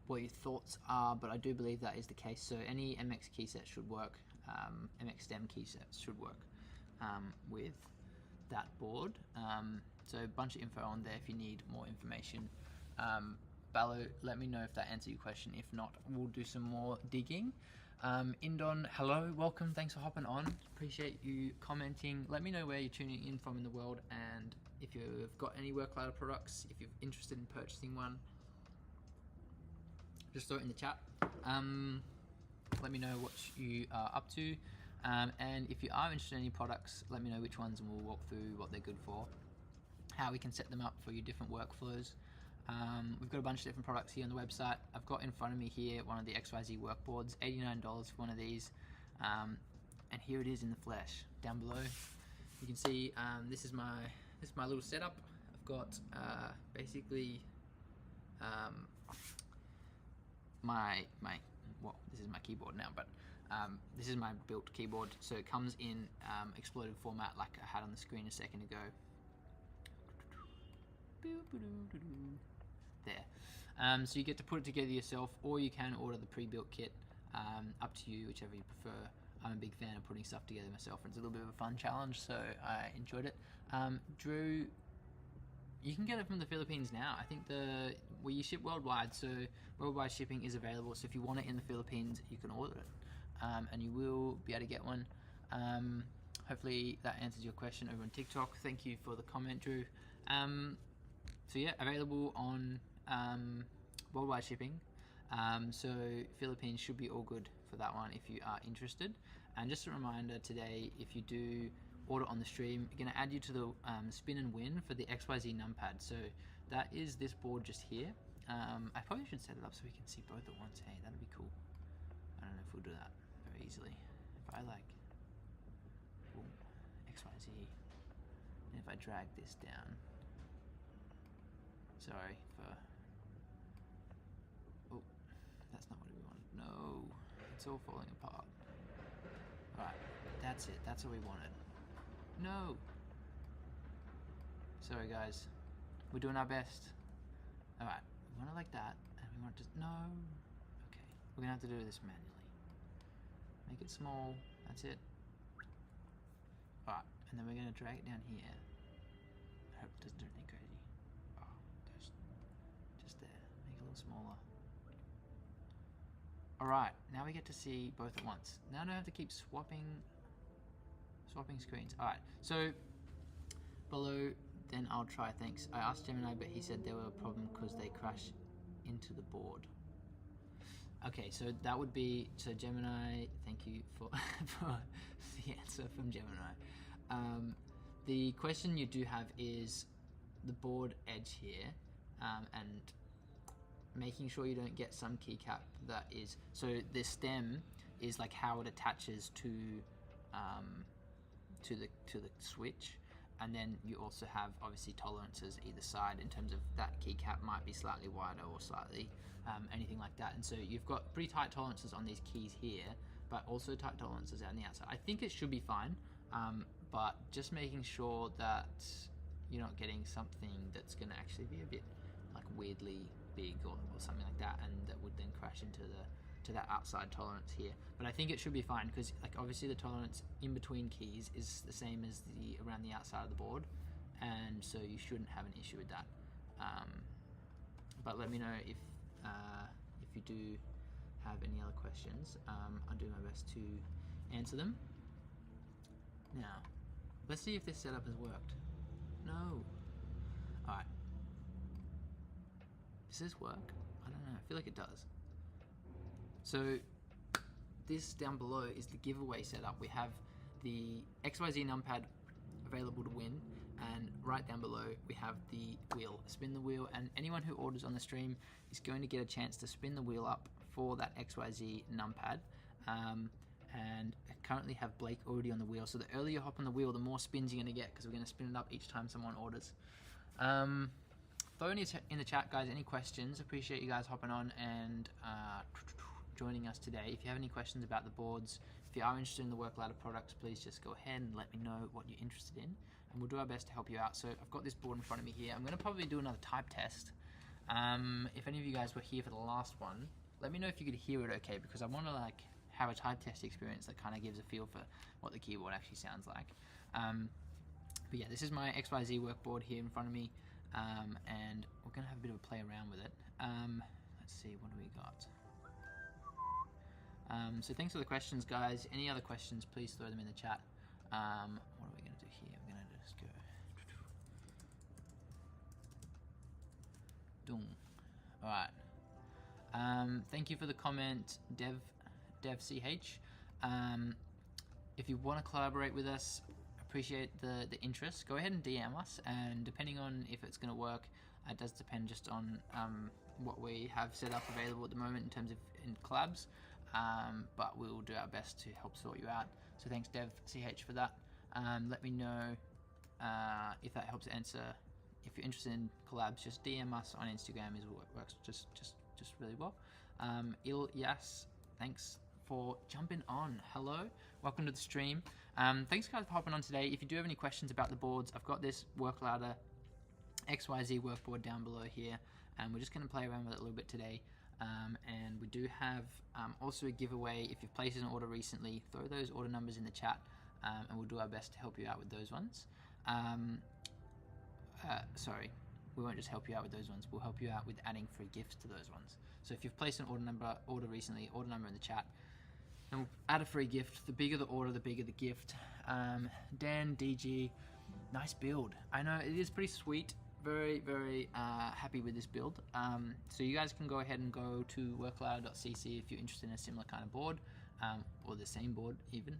what your thoughts are, but I do believe that is the case. So any MX key set should work, MX stem key sets should work with that board. So a bunch of info on there if you need more information. Ballo, let me know if that answered your question. If not, we'll do some more digging. Indon, hello, welcome, thanks for hopping on. Appreciate you commenting. Let me know where you're tuning in from in the world, and if you've got any work ladder products, if you're interested in purchasing one, just throw it in the chat. Let me know what you are up to, and if you are interested in any products, let me know which ones, and we'll walk through what they're good for, how we can set them up for your different workflows. We've got a bunch of different products here on the website. I've got in front of me here one of the XYZ workboards, $89 for one of these, and here it is in the flesh. Down below, you can see this is my little setup. I've got basically this is my keyboard now, but this is my built keyboard. So it comes in exploded format, like I had on the screen a second ago. There. So you get to put it together yourself, or you can order the pre-built kit. Up to you, whichever you prefer. I'm a big fan of putting stuff together myself, and it's a little bit of a fun challenge, so I enjoyed it. Drew, you can get it from the Philippines now. I think we ship worldwide, so worldwide shipping is available. So if you want it in the Philippines, you can order it. and you will be able to get one. Hopefully that answers your question over on TikTok. Thank you for the comment, Drew. So yeah, available on worldwide shipping. So Philippines should be all good for that one if you are interested. And just a reminder today, if you do order on the stream, we're going to add you to the spin and win for the XYZ numpad. So that is this board just here. I probably should set it up so we can see both at once. Hey, that'd be cool. I don't know if we'll do that very easily. If I like boom, XYZ, and if I drag this down, sorry for, oh, that's not what we wanted. No, it's all falling apart. Alright, that's it, that's what we wanted. No! Sorry guys, we're doing our best. Alright, we want it like that, and we want it to, no! Okay, we're gonna have to do this manually. Make it small, that's it. Alright, and then we're gonna drag it down here. I hope it doesn't do anything crazy. Oh, just there, make it a little smaller. Alright, now we get to see both at once. Now I don't have to keep swapping screens. Alright, so below, then I'll try, thanks. I asked Gemini, but he said there were a problem because they crash into the board. Okay, so that would be, so Gemini, thank you for, for the answer from Gemini. The question you do have is the board edge here, and making sure you don't get some keycap that is, so the stem is like how it attaches to the switch, and then you also have obviously tolerances either side in terms of that keycap might be slightly wider or slightly anything like that, and so you've got pretty tight tolerances on these keys here, but also tight tolerances on the outside. I think it should be fine, but just making sure that you're not getting something that's going to actually be a bit like weirdly big or something like that, and that would then crash into that outside tolerance here. But I think it should be fine because like obviously the tolerance in between keys is the same as the around the outside of the board, and so you shouldn't have an issue with that. But let me know if you do have any other questions. I'll do my best to answer them. Now, let's see if this setup has worked. No. Alright. Does this work? I don't know. I feel like it does. So this down below is the giveaway setup. We have the XYZ numpad available to win, and right down below we have the wheel. Spin the wheel, and anyone who orders on the stream is going to get a chance to spin the wheel up for that XYZ numpad. And I currently have Blake already on the wheel, so the earlier you hop on the wheel, the more spins you're going to get, because we're going to spin it up each time someone orders. Throw in the chat, guys, any questions. Appreciate you guys hopping on and joining us today. If you have any questions about the boards, if you are interested in the work ladder products, please just go ahead and let me know what you're interested in, and we'll do our best to help you out. So I've got this board in front of me here. I'm going to probably do another type test. If any of you guys were here for the last one, let me know if you could hear it okay, because I want to like have a type test experience that kind of gives a feel for what the keyboard actually sounds like. But yeah, this is my XYZ workboard here in front of me, and we're going to have a bit of a play around with it. Let's see, what do we got? So thanks for the questions, guys. Any other questions, please throw them in the chat. What are we going to do here? We're going to just go... Doom. Alright. Thank you for the comment, DevCH. If you want to collaborate with us, appreciate the interest. Go ahead and DM us, and depending on if it's going to work, it does depend just on what we have set up available at the moment in terms of collabs. But we'll do our best to help sort you out. So thanks, DevCH, for that. Let me know if that helps answer. If you're interested in collabs, just DM us on Instagram. Is what works just really well. Ilyas, thanks for jumping on. Hello, welcome to the stream. Thanks guys for hopping on today. If you do have any questions about the boards, I've got this work ladder XYZ workboard down below here, and we're just going to play around with it a little bit today. And we do have also a giveaway. If you've placed an order recently, throw those order numbers in the chat, and we'll do our best to help you out with those ones. Sorry, we won't just help you out with those ones, we'll help you out with adding free gifts to those ones. So if you've placed an order recently, order number in the chat, And we'll add a free gift. The bigger the order, the bigger the gift. Dan, DG, nice build. I know it is pretty sweet. Very, very happy with this build. So you guys can go ahead and go to workladder.cc if you're interested in a similar kind of board, or the same board even.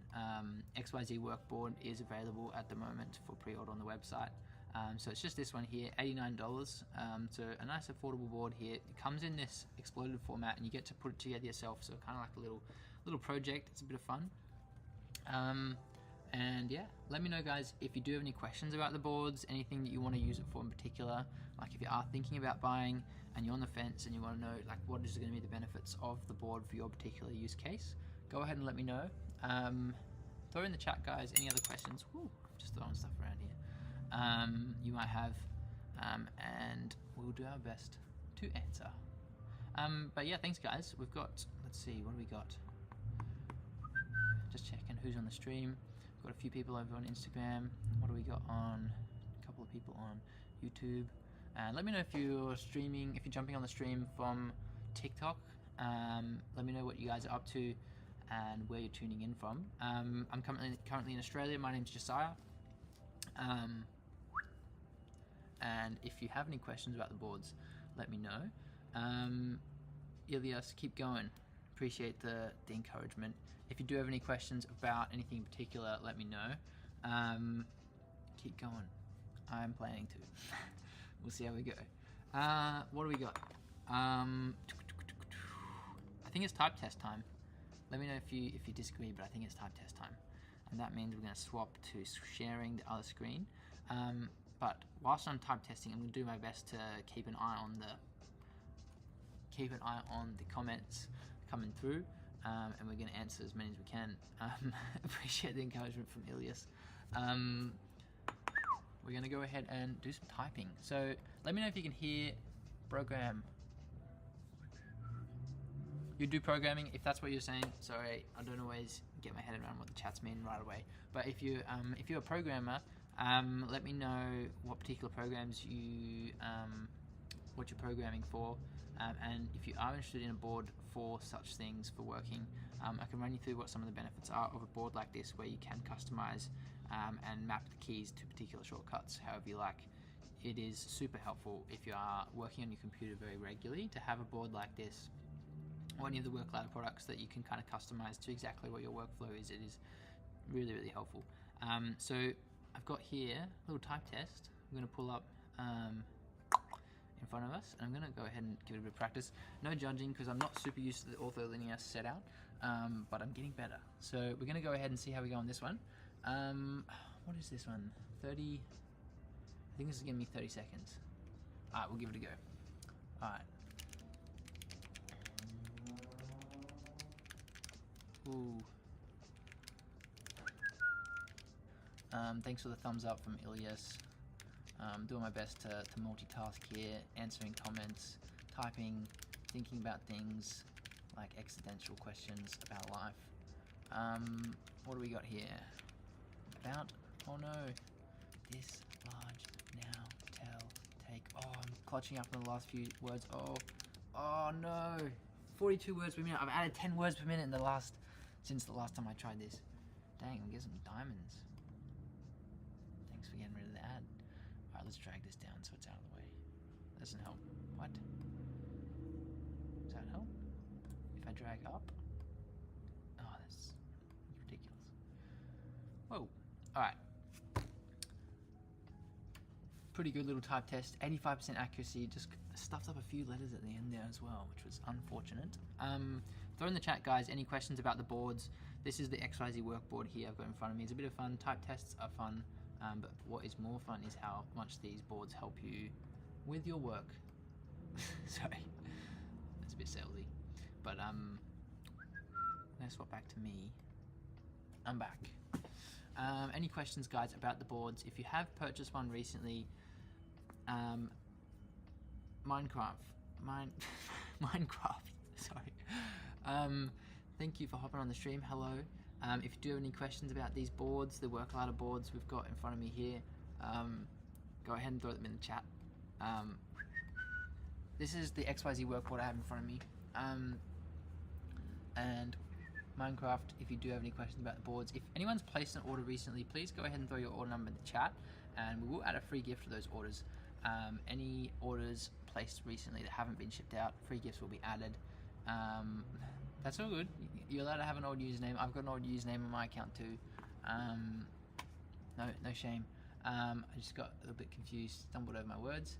XYZ Workboard is available at the moment for pre-order on the website. So it's just this one here, $89. So a nice affordable board here. It comes in this exploded format, and you get to put it together yourself. So kind of like a little project. It's a bit of fun. And yeah, let me know, guys, if you do have any questions about the boards, anything that you want to use it for in particular. Like if you are thinking about buying and you're on the fence and you want to know like what is going to be the benefits of the board for your particular use case, go ahead and let me know. Throw in the chat, guys, any other questions. Woo, just throwing stuff around here. You might have, and we'll do our best to answer. But yeah, thanks, guys. We've got, let's see, what do we got? Just checking who's on the stream. We've got a few people over on Instagram. What do we got on? A couple of people on YouTube. And let me know if you're streaming, if you're jumping on the stream from TikTok. Let me know what you guys are up to and where you're tuning in from. I'm currently in Australia. My name's Josiah. And if you have any questions about the boards, let me know. Ilias, keep going. Appreciate the encouragement. If you do have any questions about anything in particular, let me know. Keep going. I'm planning to. We'll see how we go. What do we got? I think it's type test time. Let me know if you disagree, but I think it's type test time. And that means we're going to swap to sharing the other screen. But whilst I'm type testing, I'm going to do my best to keep an eye on the comments coming through, and we're going to answer as many as we can. Appreciate the encouragement from Ilias. We're going to go ahead and do some typing. So let me know if you can hear program. You do programming, if that's what you're saying. Sorry, I don't always get my head around what the chats mean right away. But if you're a programmer, let me know what particular programs what you're programming for, and if you are interested in a board for such things for working, I can run you through what some of the benefits are of a board like this, where you can customize and map the keys to particular shortcuts however you like. It is super helpful if you are working on your computer very regularly to have a board like this, or any of the Workladder products that you can kind of customize to exactly what your workflow is. It is really, really helpful. So I've got here a little type test. I'm going to pull up in front of us, and I'm going to go ahead and give it a bit of practice. No judging, because I'm not super used to the ortholinear setup, but I'm getting better. So we're going to go ahead and see how we go on this one. What is this one? 30, I think this is going to be 30 seconds. Alright, we'll give it a go. Alright. Ooh. Thanks for the thumbs up from Ilias. Doing my best to multitask here, answering comments, typing, thinking about things like existential questions about life. What do we got here? About, oh no, this large, now, tell, take. Oh, I'm clutching up on the last few words. Oh no, 42 words per minute. I've added 10 words per minute since the last time I tried this. Dang, I'm getting some diamonds. Thanks for getting rid of the ad. Alright, let's drag this down so it's out of the way. That doesn't help. What? Does that help? If I drag up? Oh, that's ridiculous. Whoa. Alright. Pretty good little type test. 85% accuracy. Just stuffed up a few letters at the end there as well, which was unfortunate. Throw in the chat, guys, any questions about the boards. This is the XYZ workboard here I've got in front of me. It's a bit of fun. Type tests are fun. But what is more fun is how much these boards help you with your work. Sorry, that's a bit salesy. But I'm gonna swap back to me. I'm back. Any questions, guys, about the boards? If you have purchased one recently, Minecraft. Sorry. Thank you for hopping on the stream. Hello. If you do have any questions about these boards, the Workladder boards we've got in front of me here, go ahead and throw them in the chat. This is the XYZ workboard I have in front of me. And Minecraft if you do have any questions about the boards. If anyone's placed an order recently, please go ahead and throw your order number in the chat, and we will add a free gift to those orders. Any orders placed recently that haven't been shipped out, free gifts will be added. That's all good. You're allowed to have an old username. I've got an old username on my account too. No shame. I just got a little bit confused, stumbled over my words.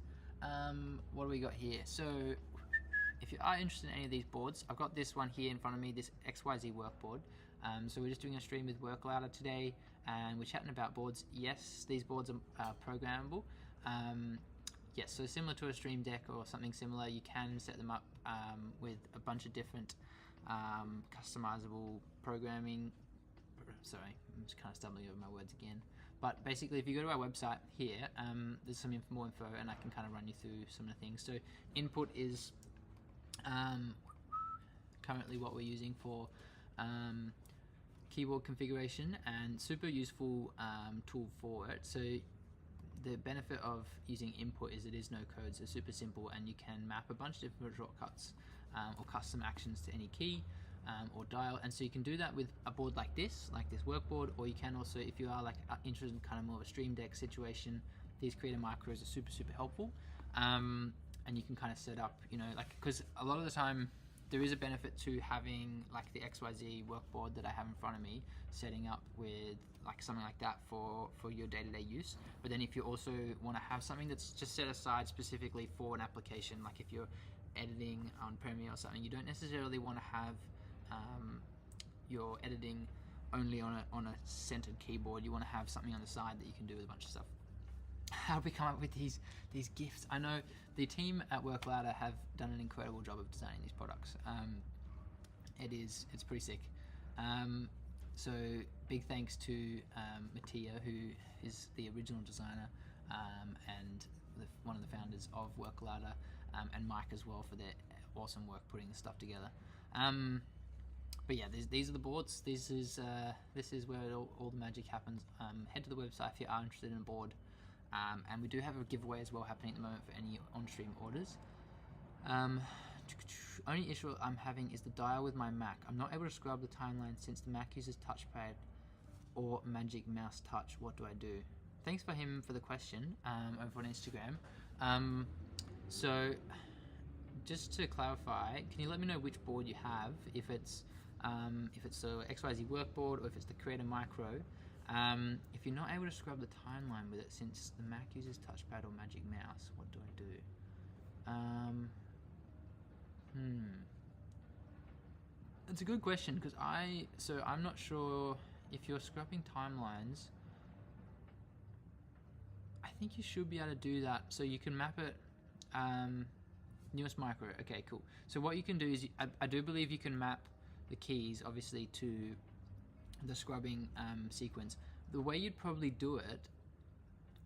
What do we got here? So if you are interested in any of these boards, I've got this one here in front of me, this XYZ workboard. So we're just doing a stream with WorkLouder today, and we're chatting about boards. Yes, these boards are programmable. Yes, so similar to a Stream Deck or something similar, you can set them up with a bunch of different customizable programming. Sorry, I'm just kind of stumbling over my words again. But basically, if you go to our website here, there's some more info, and I can kind of run you through some of the things. So input is currently what we're using for keyboard configuration, and super useful tool for it. So the benefit of using input is it is no code, so super simple, and you can map a bunch of different shortcuts or custom actions to any key or dial. And so you can do that with a board like this workboard, or you can also, if you are like interested in kind of more of a Stream Deck situation, these creator micros are super helpful. And you can kind of set up, you know, like, because a lot of the time there is a benefit to having like the XYZ workboard that I have in front of me, setting up with like something like that for your day-to-day use. But then if you also want to have something that's just set aside specifically for an application, like if you're editing on Premiere or something, you don't necessarily want to have your editing only on a centered keyboard. You want to have something on the side that you can do with a bunch of stuff. How do we come up with these gifts? I know the team at WorkLouder have done an incredible job of designing these products. It's pretty sick. So big thanks to Mattia, who is the original designer and one of the founders of WorkLouder, and Mike as well for their awesome work putting this stuff together. But yeah, these are the boards. This is where all the magic happens. Head to the website if you are interested in a board. And we do have a giveaway as well happening at the moment for any on-stream orders. Only issue I'm having is the dial with my Mac. I'm not able to scrub the timeline since the Mac uses touchpad or Magic Mouse Touch. What do I do? Thanks for him for the question over on Instagram. So just to clarify, can you let me know which board you have? If it's the XYZ workboard or if it's the Creator Micro. If you're not able to scrub the timeline with it since the Mac uses touchpad or Magic Mouse, what do I do? It's a good question, because I'm not sure if you're scrubbing timelines. I think you should be able to do that, so you can map it. Newest micro. Okay, cool. So what you can do is I do believe you can map the keys obviously to the scrubbing sequence. The way you'd probably do it,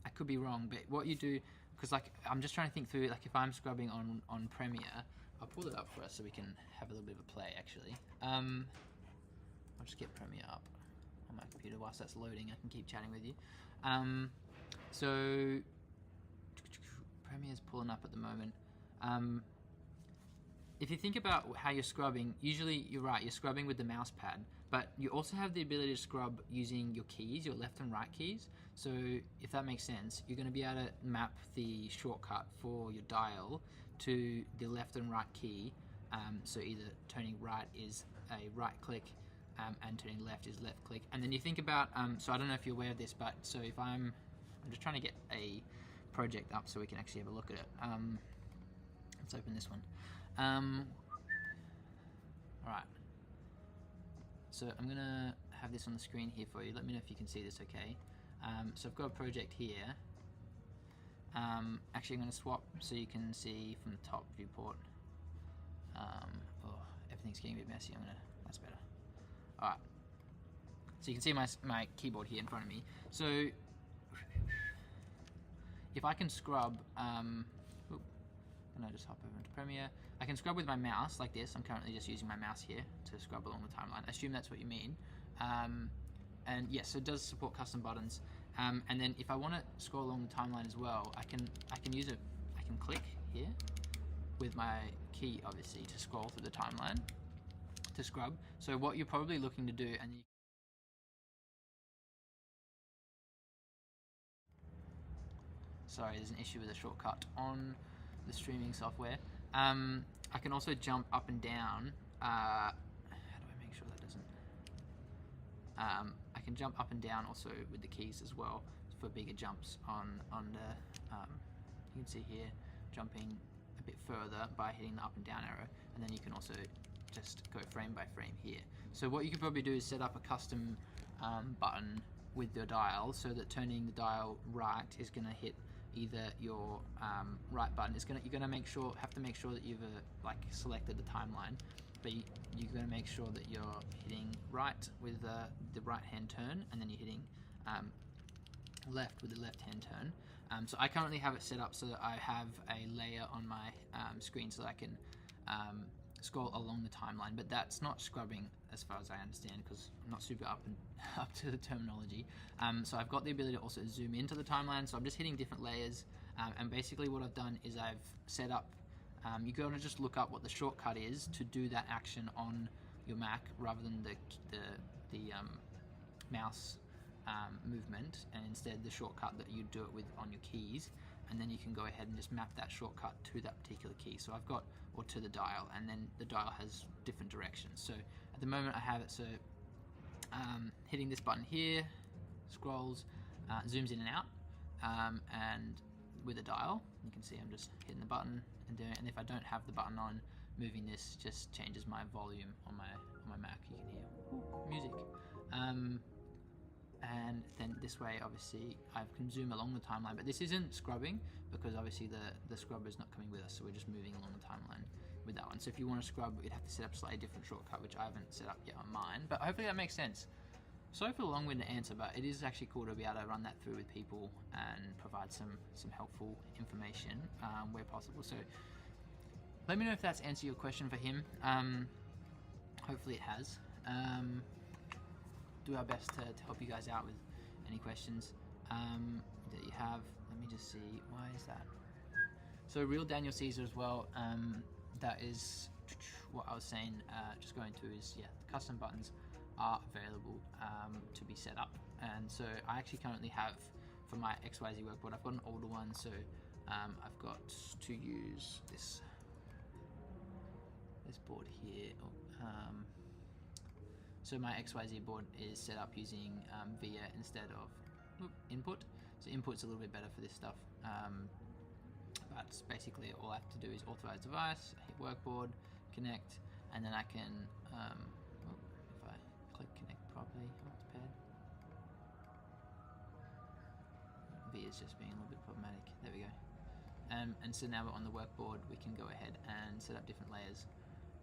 I could be wrong, but what you do, because like I'm just trying to think through, like if I'm scrubbing on Premiere, I'll pull it up for us so we can have a little bit of a play actually. I'll just get Premiere up on my computer whilst that's loading. I can keep chatting with you. So Premiere's pulling up at the moment. If you think about how you're scrubbing, usually you're right, you're scrubbing with the mouse pad, but you also have the ability to scrub using your keys, your left and right keys. So if that makes sense, you're going to be able to map the shortcut for your dial to the left and right key. So either turning right is a right click and turning left is left click. And then you think about, so I don't know if you're aware of this, but so if I'm just trying to get a project up so we can actually have a look at it. Let's open this one. Alright, so I'm gonna have this on the screen here for you. Let me know if you can see this okay. So I've got a project here. Actually I'm gonna swap so you can see from the top viewport. Everything's getting a bit messy. That's better. Alright, so you can see my keyboard here in front of me. So if I can scrub, and I just hop over into Premiere. I can scrub with my mouse like this. I'm currently just using my mouse here to scrub along the timeline. I assume that's what you mean. And yes, so it does support custom buttons. And then if I want to scroll along the timeline as well, I can click here with my key obviously to scroll through the timeline. to scrub. So what you're probably looking to do, and sorry, there's an issue with a shortcut on the streaming software. I can also jump up and down. How do I make sure that doesn't? I can jump up and down also with the keys as well for bigger jumps on the. You can see here jumping a bit further by hitting the up and down arrow, and then you can also just go frame by frame here. So what you could probably do is set up a custom button with your dial, so that turning the dial right is going to hit either your right button. You're gonna have to make sure that you've like selected the timeline, but you're gonna make sure that you're hitting right with the right hand turn, and then you're hitting left with the left hand turn. So I currently have it set up so that I have a layer on my screen so that I can scroll along the timeline, but that's not scrubbing as far as I understand, because I'm not super up to the terminology. So I've got the ability to also zoom into the timeline, so I'm just hitting different layers, and basically what I've done is I've set up, you're going to just look up what the shortcut is to do that action on your Mac rather than the mouse movement, and instead the shortcut that you do it with on your keys, and then you can go ahead and just map that shortcut to that particular key. So I've got, or to the dial, and then the dial has different directions. So at the moment I have it so hitting this button here scrolls, zooms in and out, and with a dial you can see I'm just hitting the button and doing it, and if I don't have the button on, moving this just changes my volume on my Mac. You can hear music. And then this way obviously I can zoom along the timeline, but this isn't scrubbing because obviously the scrubber is not coming with us, so we're just moving along the timeline with that one. So if you want to scrub, you'd have to set up a slightly different shortcut, which I haven't set up yet on mine, but hopefully that makes sense. Sorry for the long-winded answer, but it is actually cool to be able to run that through with people and provide some helpful information where possible. So let me know if that's answered your question for him. Hopefully it has. Do our best to help you guys out with any questions that you have. Let me just see, why is that? So Real Daniel Caesar as well, that is what I was saying, just going through is, yeah, the custom buttons are available to be set up. And so I actually currently have, for my XYZ workboard, I've got an older one, so I've got to use this board here. So my XYZ board is set up using VIA instead of input. So input's a little bit better for this stuff. But basically all I have to do is authorize device, hit workboard, connect, and then I can, if I click connect properly, it's paired. VIA is just being a little bit problematic. There we go. And so now we're on the workboard, we can go ahead and set up different layers,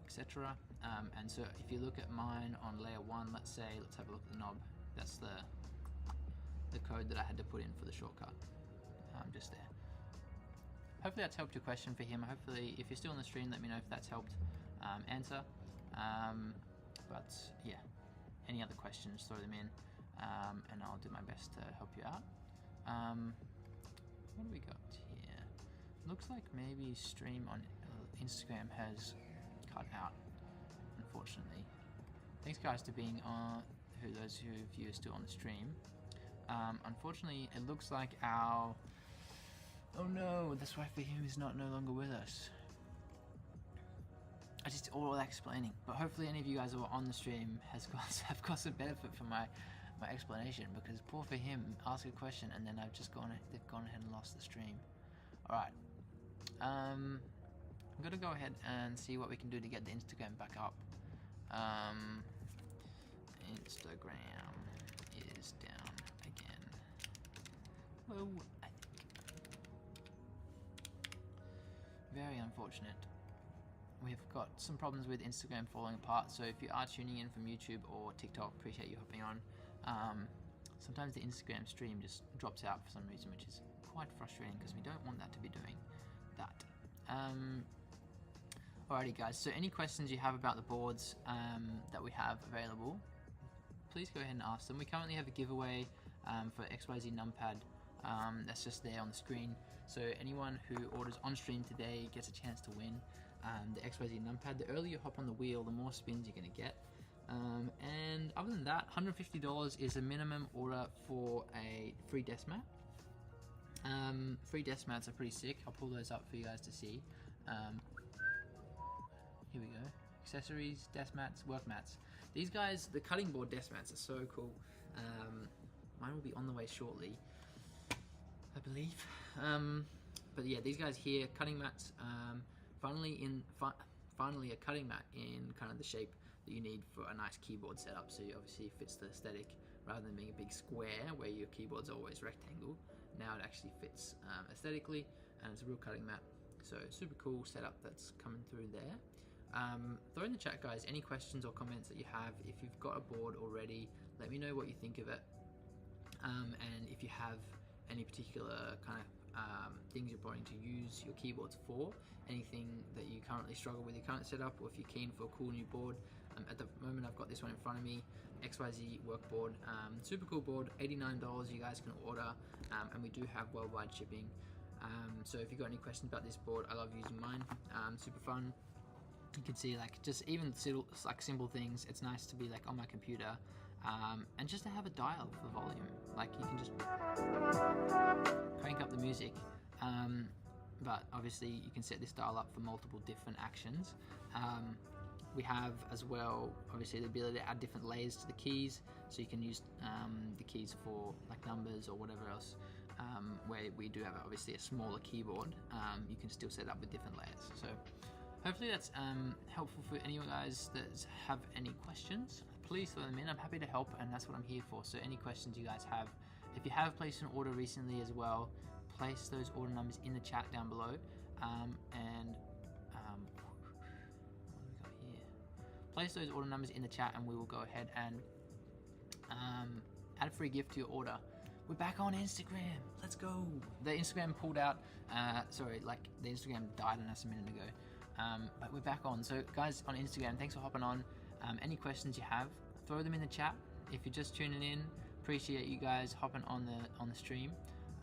etc. And so if you look at mine on layer 1, let's have a look at the knob. That's the code that I had to put in for the shortcut, just there. Hopefully that's helped your question for him. Hopefully, if you're still on the stream, let me know if that's helped answer. But yeah, any other questions, throw them in, and I'll do my best to help you out. What do we got here? Looks like maybe stream on Instagram has cut out, unfortunately. Thanks guys to being on, those who view are still on the stream. Unfortunately, it looks like our, oh no, this wife for him is no longer with us. I just all that explaining, but hopefully any of you guys who are on the stream have got some benefit from my explanation, because poor for him, ask a question and then they've gone ahead and lost the stream. All right. I'm gonna go ahead and see what we can do to get the Instagram back up. Instagram is down again. Well, I think. Very unfortunate. We've got some problems with Instagram falling apart, so if you are tuning in from YouTube or TikTok, appreciate you hopping on. Sometimes the Instagram stream just drops out for some reason, which is quite frustrating because we don't want that to be doing that. Alrighty guys, so any questions you have about the boards that we have available, please go ahead and ask them. We currently have a giveaway for XYZ numpad that's just there on the screen, so anyone who orders on stream today gets a chance to win. the XYZ numpad. The earlier you hop on the wheel, the more spins you're going to get. And other than that, $150 is a minimum order for a free desk mat. Free desk mats are pretty sick. I'll pull those up for you guys to see. Here we go. Accessories, desk mats, work mats. These guys, the cutting board desk mats are so cool. Mine will be on the way shortly, I believe. But yeah, these guys here, cutting mats. Finally a cutting mat in kind of the shape that you need for a nice keyboard setup. So it obviously fits the aesthetic rather than being a big square where your keyboard's always rectangle. Now it actually fits aesthetically, and it's a real cutting mat. So super cool setup that's coming through there. Throw in the chat, guys, any questions or comments that you have. If you've got a board already, let me know what you think of it. And if you have any particular kind of things you're planning to use your keyboards for, anything that you currently struggle with your current setup, or if you're keen for a cool new board. At the moment I've got this one in front of me, XYZ workboard, super cool board, $89 you guys can order, and we do have worldwide shipping. So if you've got any questions about this board, I love using mine, super fun. You can see like just even like simple things, it's nice to be like on my computer, and just to have a dial for volume, like you can just crank up the music, but obviously you can set this dial up for multiple different actions. We have as well obviously the ability to add different layers to the keys, so you can use the keys for like numbers or whatever else. Where we do have obviously a smaller keyboard, you can still set it up with different layers. So hopefully that's helpful for any of you guys that have any questions. Please throw them in. I'm happy to help, and that's what I'm here for. So any questions you guys have, if you have placed an order recently as well, place those order numbers in the chat down below. And what do we got here? Place those order numbers in the chat, and we will go ahead and add a free gift to your order. We're back on Instagram. Let's go. The Instagram pulled out. Sorry, like the Instagram died on us a minute ago. But we're back on. So guys on Instagram, thanks for hopping on. Any questions you have, throw them in the chat. If you're just tuning in, appreciate you guys hopping on the stream.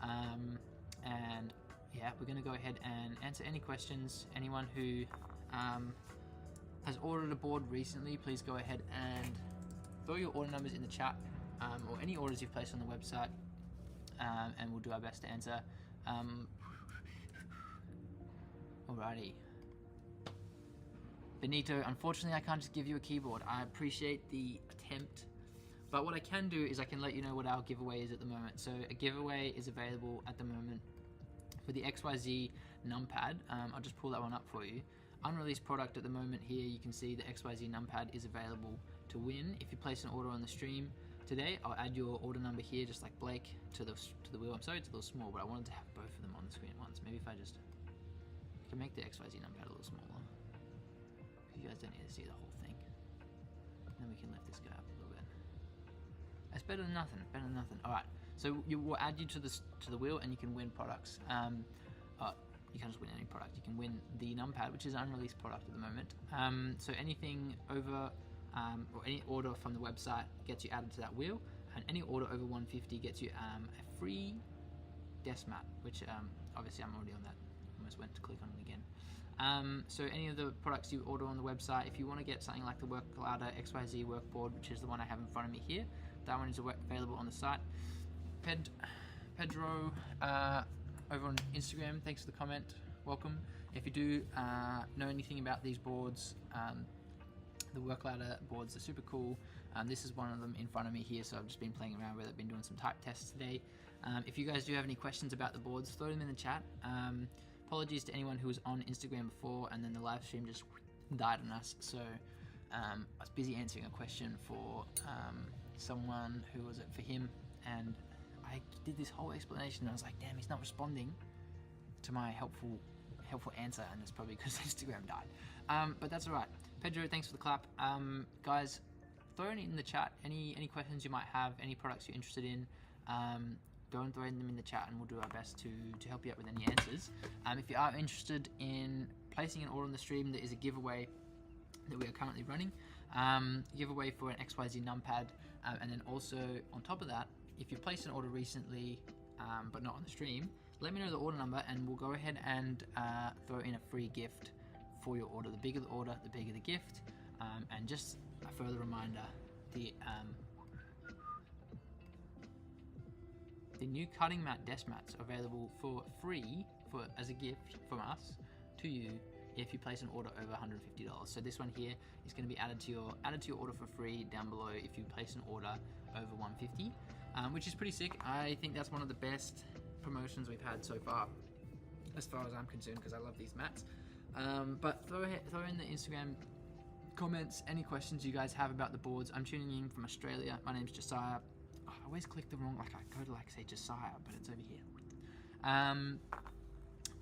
And yeah, we're gonna go ahead and answer any questions. Anyone who has ordered a board recently, please go ahead and throw your order numbers in the chat, or any orders you've placed on the website, and we'll do our best to answer. Alrighty. Benito, unfortunately I can't just give you a keyboard. I appreciate the attempt, but what I can do is I can let you know what our giveaway is at the moment. So a giveaway is available at the moment for the XYZ numpad. I'll just pull that one up for you. Unreleased product at the moment here, you can see the XYZ numpad is available to win. If you place an order on the stream today, I'll add your order number here, just like Blake, to the wheel. I'm sorry it's a little small, but I wanted to have both of them on the screen at once. Maybe if I can make the XYZ numpad a little smaller. You guys don't need to see the whole thing. And then we can lift this guy up a little bit. That's better than nothing. Better than nothing. All right. So we'll add you to the wheel, and you can win products. You can't just win any product. You can win the numpad, which is an unreleased product at the moment. So anything over or any order from the website gets you added to that wheel, and any order over 150 gets you a free desk mat, which obviously I'm already on that. Almost went to click on it again. So any of the products you order on the website, if you want to get something like the Work Ladder XYZ workboard, which is the one I have in front of me here, that one is available on the site. Pedro over on Instagram, thanks for the comment, welcome. If you do know anything about these boards, the Work Ladder boards are super cool. This is one of them in front of me here, so I've just been playing around with it, been doing some type tests today. If you guys do have any questions about the boards, throw them in the chat. Apologies to anyone who was on Instagram before and then the live stream just died on us. So I was busy answering a question for someone who was it for him, and I did this whole explanation and I was like, damn, he's not responding to my helpful answer, and it's probably because Instagram died. But that's all right. Pedro, thanks for the clap. Guys, throw it in the chat. Any questions you might have, any products you're interested in. Go and throw them in the chat, and we'll do our best to help you out with any answers. If you are interested in placing an order on the stream, there is a giveaway that we are currently running. Giveaway for an XYZ numpad, and then also on top of that, if you placed an order recently but not on the stream, let me know the order number, and we'll go ahead and throw in a free gift for your order. The bigger the order, the bigger the gift. And just a further reminder, the new cutting mat desk mats are available for free as a gift from us to you if you place an order over $150. So this one here is going to be added to your order for free down below if you place an order over $150, which is pretty sick. I think that's one of the best promotions we've had so far as I'm concerned, because I love these mats. But throw in the Instagram comments any questions you guys have about the boards. I'm tuning in from Australia. My name's Josiah. Oh, I always click the wrong, like I go to like say Josiah, but it's over here.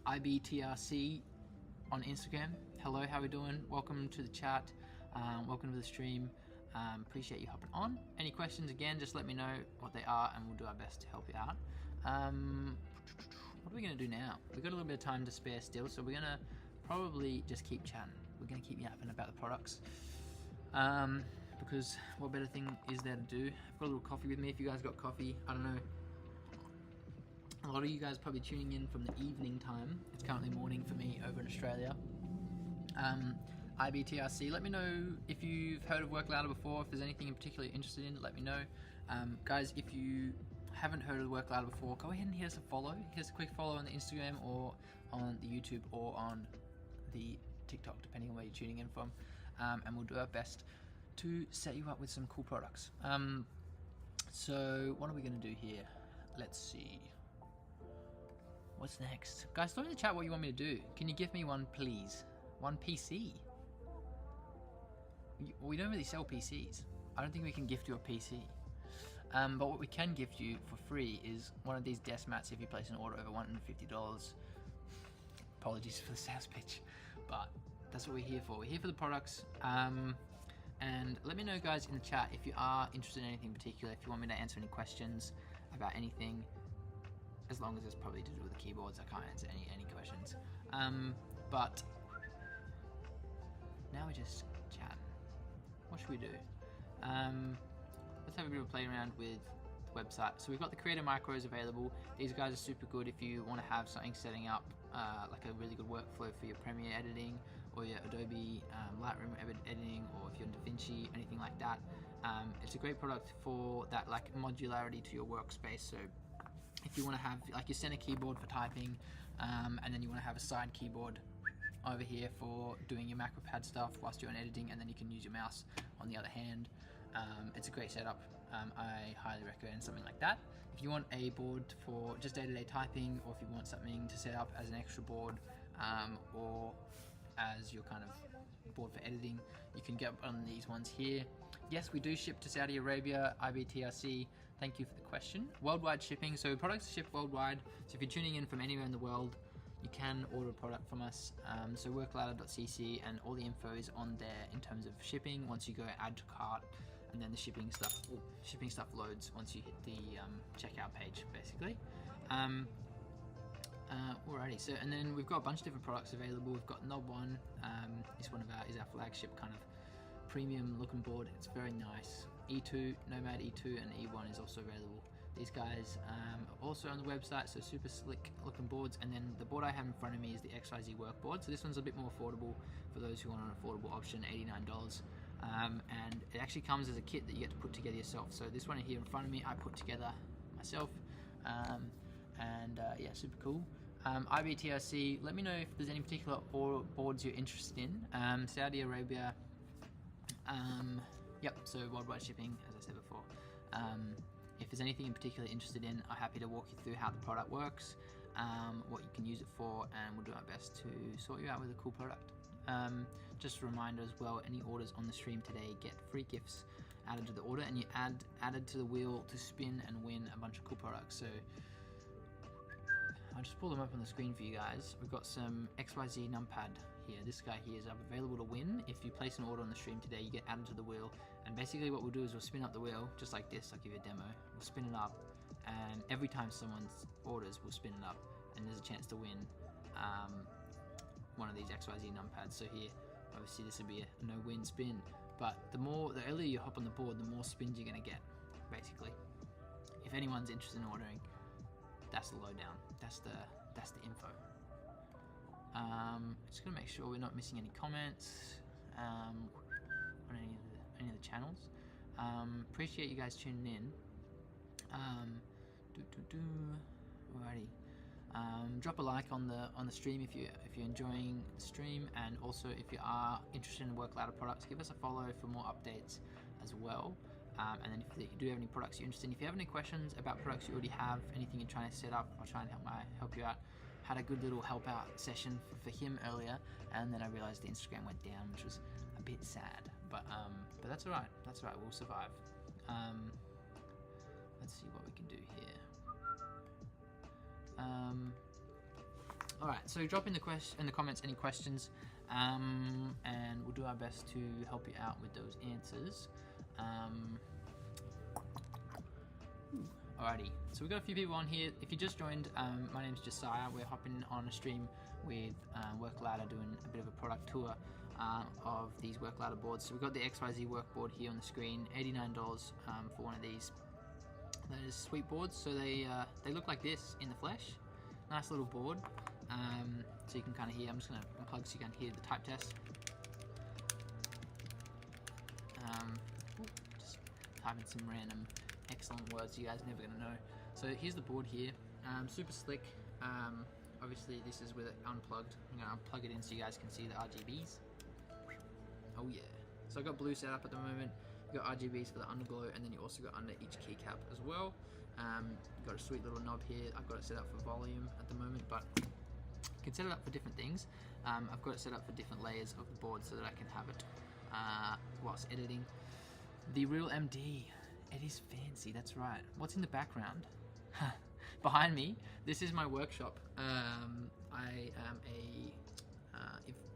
IBTRC on Instagram. Hello, how we doing? Welcome to the chat. Welcome to the stream. Appreciate you hopping on. Any questions, again, just let me know what they are and we'll do our best to help you out. What are we going to do now? We've got a little bit of time to spare still, so we're going to probably just keep chatting. We're going to keep yapping about the products. Because what better thing is there to do? I've got a little coffee with me. If you guys got coffee, I don't know. A lot of you guys probably tuning in from the evening time. It's currently morning for me over in Australia. IBTRC, let me know if you've heard of Work Louder before. If there's anything in particular you're interested in, let me know. Guys, if you haven't heard of Work Louder before, go ahead and hit us a follow. Hit us a quick follow on the Instagram or on the YouTube or on the TikTok, depending on where you're tuning in from. And we'll do our best to set you up with some cool products. So what are we going to do here? Let's see. What's next? Guys, throw in the chat what you want me to do. Can you give me one, please? One PC? We don't really sell PCs. I don't think we can gift you a PC. But what we can gift you for free is one of these desk mats if you place an order over $150. Apologies for the sales pitch, but that's what we're here for. We're here for the products. And let me know, guys, in the chat if you are interested in anything in particular, if you want me to answer any questions about anything, as long as it's probably to do with the keyboards. I can't answer any questions. But now we're just chatting. What should we do? Let's have a bit of a play around with the website. So we've got the Creator Micros available. These guys are super good if you want to have something setting up like a really good workflow for your Premiere editing or your Adobe Lightroom editing, or if you're in DaVinci, anything like that. It's a great product for that like modularity to your workspace. So if you want to have like your center keyboard for typing, and then you want to have a side keyboard over here for doing your macro pad stuff whilst you're in editing, and then you can use your mouse on the other hand. It's a great setup. I highly recommend something like that. If you want a board for just day-to-day typing, or if you want something to set up as an extra board, or as your kind of board for editing, you can get on these ones here. Yes, we do ship to Saudi Arabia, IBTRC. Thank you for the question. Worldwide shipping, so products ship worldwide. So if you're tuning in from anywhere in the world, you can order a product from us. So worklouder.cc, and all the info is on there in terms of shipping. Once you go add to cart, and then the shipping stuff loads once you hit the checkout page, basically. Alrighty, so and then we've got a bunch of different products available. We've got Knob One. This one is our flagship kind of premium looking board. It's very nice. E2, Nomad E2 and E1 is also available. These guys are also on the website, so super slick looking boards. And then the board I have in front of me is the XYZ work board. So this one's a bit more affordable for those who want an affordable option, $89. And it actually comes as a kit that you get to put together yourself. So this one here in front of me, I put together myself. Yeah, super cool. IBTRC, let me know if there's any particular boards you're interested in. Saudi Arabia, yep, so worldwide shipping, as I said before. If there's anything in particular interested in, I'm happy to walk you through how the product works, what you can use it for, and we'll do our best to sort you out with a cool product. Just a reminder as well, any orders on the stream today get free gifts added to the order, and you added to the wheel to spin and win a bunch of cool products. So I'll just pull them up on the screen for you guys. We've got some XYZ numpad here. This guy here is available to win. If you place an order on the stream today, you get added to the wheel. And basically what we'll do is we'll spin up the wheel, just like this. I'll give you a demo. We'll spin it up, and every time someone orders, we'll spin it up, and there's a chance to win one of these XYZ numpads. So here, obviously this would be a no-win spin, but the earlier you hop on the board, the more spins you're gonna get, basically. If anyone's interested in ordering, that's the lowdown. That's the info. Just gonna make sure we're not missing any comments on any of the channels. Appreciate you guys tuning in. Alrighty. Drop a like on the stream if you're enjoying the stream, and also if you are interested in Work Louder products, give us a follow for more updates as well. And then if you do have any products you're interested in, if you have any questions about products you already have, anything you're trying to set up, I'll try and help you out. Had a good little help out session for him earlier, and then I realized the Instagram went down, which was a bit sad, but that's alright. That's alright. We'll survive. Let's see what we can do here. Alright, so drop in the comments any questions, and we'll do our best to help you out with those answers. Alrighty, so we've got a few people on here. If you just joined, my name's Josiah. We're hopping on a stream with Work Louder, doing a bit of a product tour of these Work Louder boards. So we've got the XYZ work board here on the screen, $89 for one of these. Those sweet boards. So they look like this in the flesh. Nice little board. So you can kind of hear. I'm just going to unplug so you can hear the type test. Just typing some random excellent words you guys are never going to know. So here's the board here. Super slick. Obviously this is with it unplugged. I'm going to unplug it in so you guys can see the RGBs. Oh yeah. So I've got blue set up at the moment. You've got RGBs for the underglow, and then you also got under each keycap as well. You've got a sweet little knob here. I've got it set up for volume at the moment, but you can set it up for different things. I've got it set up for different layers of the board so that I can have it whilst editing. The Real MD, it is fancy, that's right. What's in the background? Behind me, this is my workshop. I am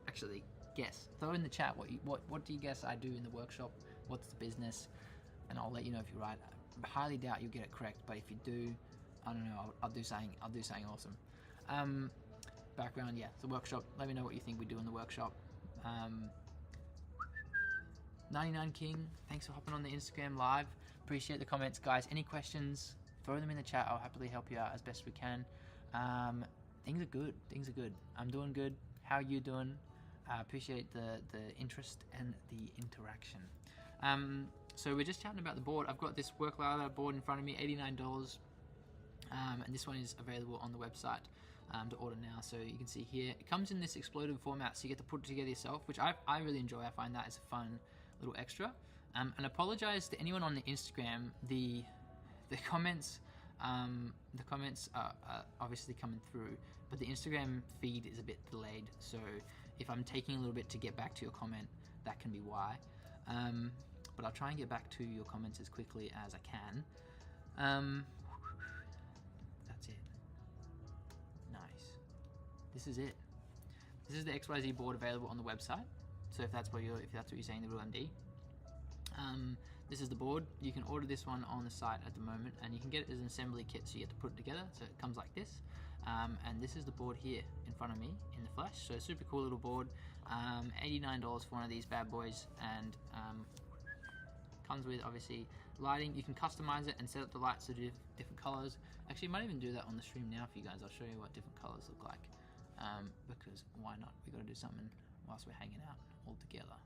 actually, guess. Throw in the chat what do you guess I do in the workshop? What's the business? And I'll let you know if you're right. I highly doubt you'll get it correct, but if you do, I don't know. I'll do something awesome. Background, yeah, the workshop. Let me know what you think we do in the workshop. 99 King, thanks for hopping on the Instagram live. Appreciate the comments, guys. Any questions? Throw them in the chat. I'll happily help you out as best we can. Things are good. Things are good. I'm doing good. How are you doing? Appreciate the interest and the interaction. So we're just chatting about the board. I've got this Work Louder board in front of me, $89, and this one is available on the website to order now. So you can see here, it comes in this exploded format, so you get to put it together yourself, which I really enjoy. I find that is a fun little extra. And apologize to anyone on the Instagram. The comments are obviously coming through, but the Instagram feed is a bit delayed. So if I'm taking a little bit to get back to your comment, that can be why. But I'll try and get back to your comments as quickly as I can. That's it. Nice. This is it. This is the XYZ board available on the website. So if that's what you're saying, the Real MD. This is the board. You can order this one on the site at the moment, and you can get it as an assembly kit, so you get to put it together. So it comes like this. And this is the board here in front of me in the flesh. So super cool little board. $89 for one of these bad boys, and comes with obviously lighting. You can customize it and set up the lights to do different colors. Actually, I might even do that on the stream now for you guys. I'll show you what different colors look like, because why not? We got to do something whilst we're hanging out all together.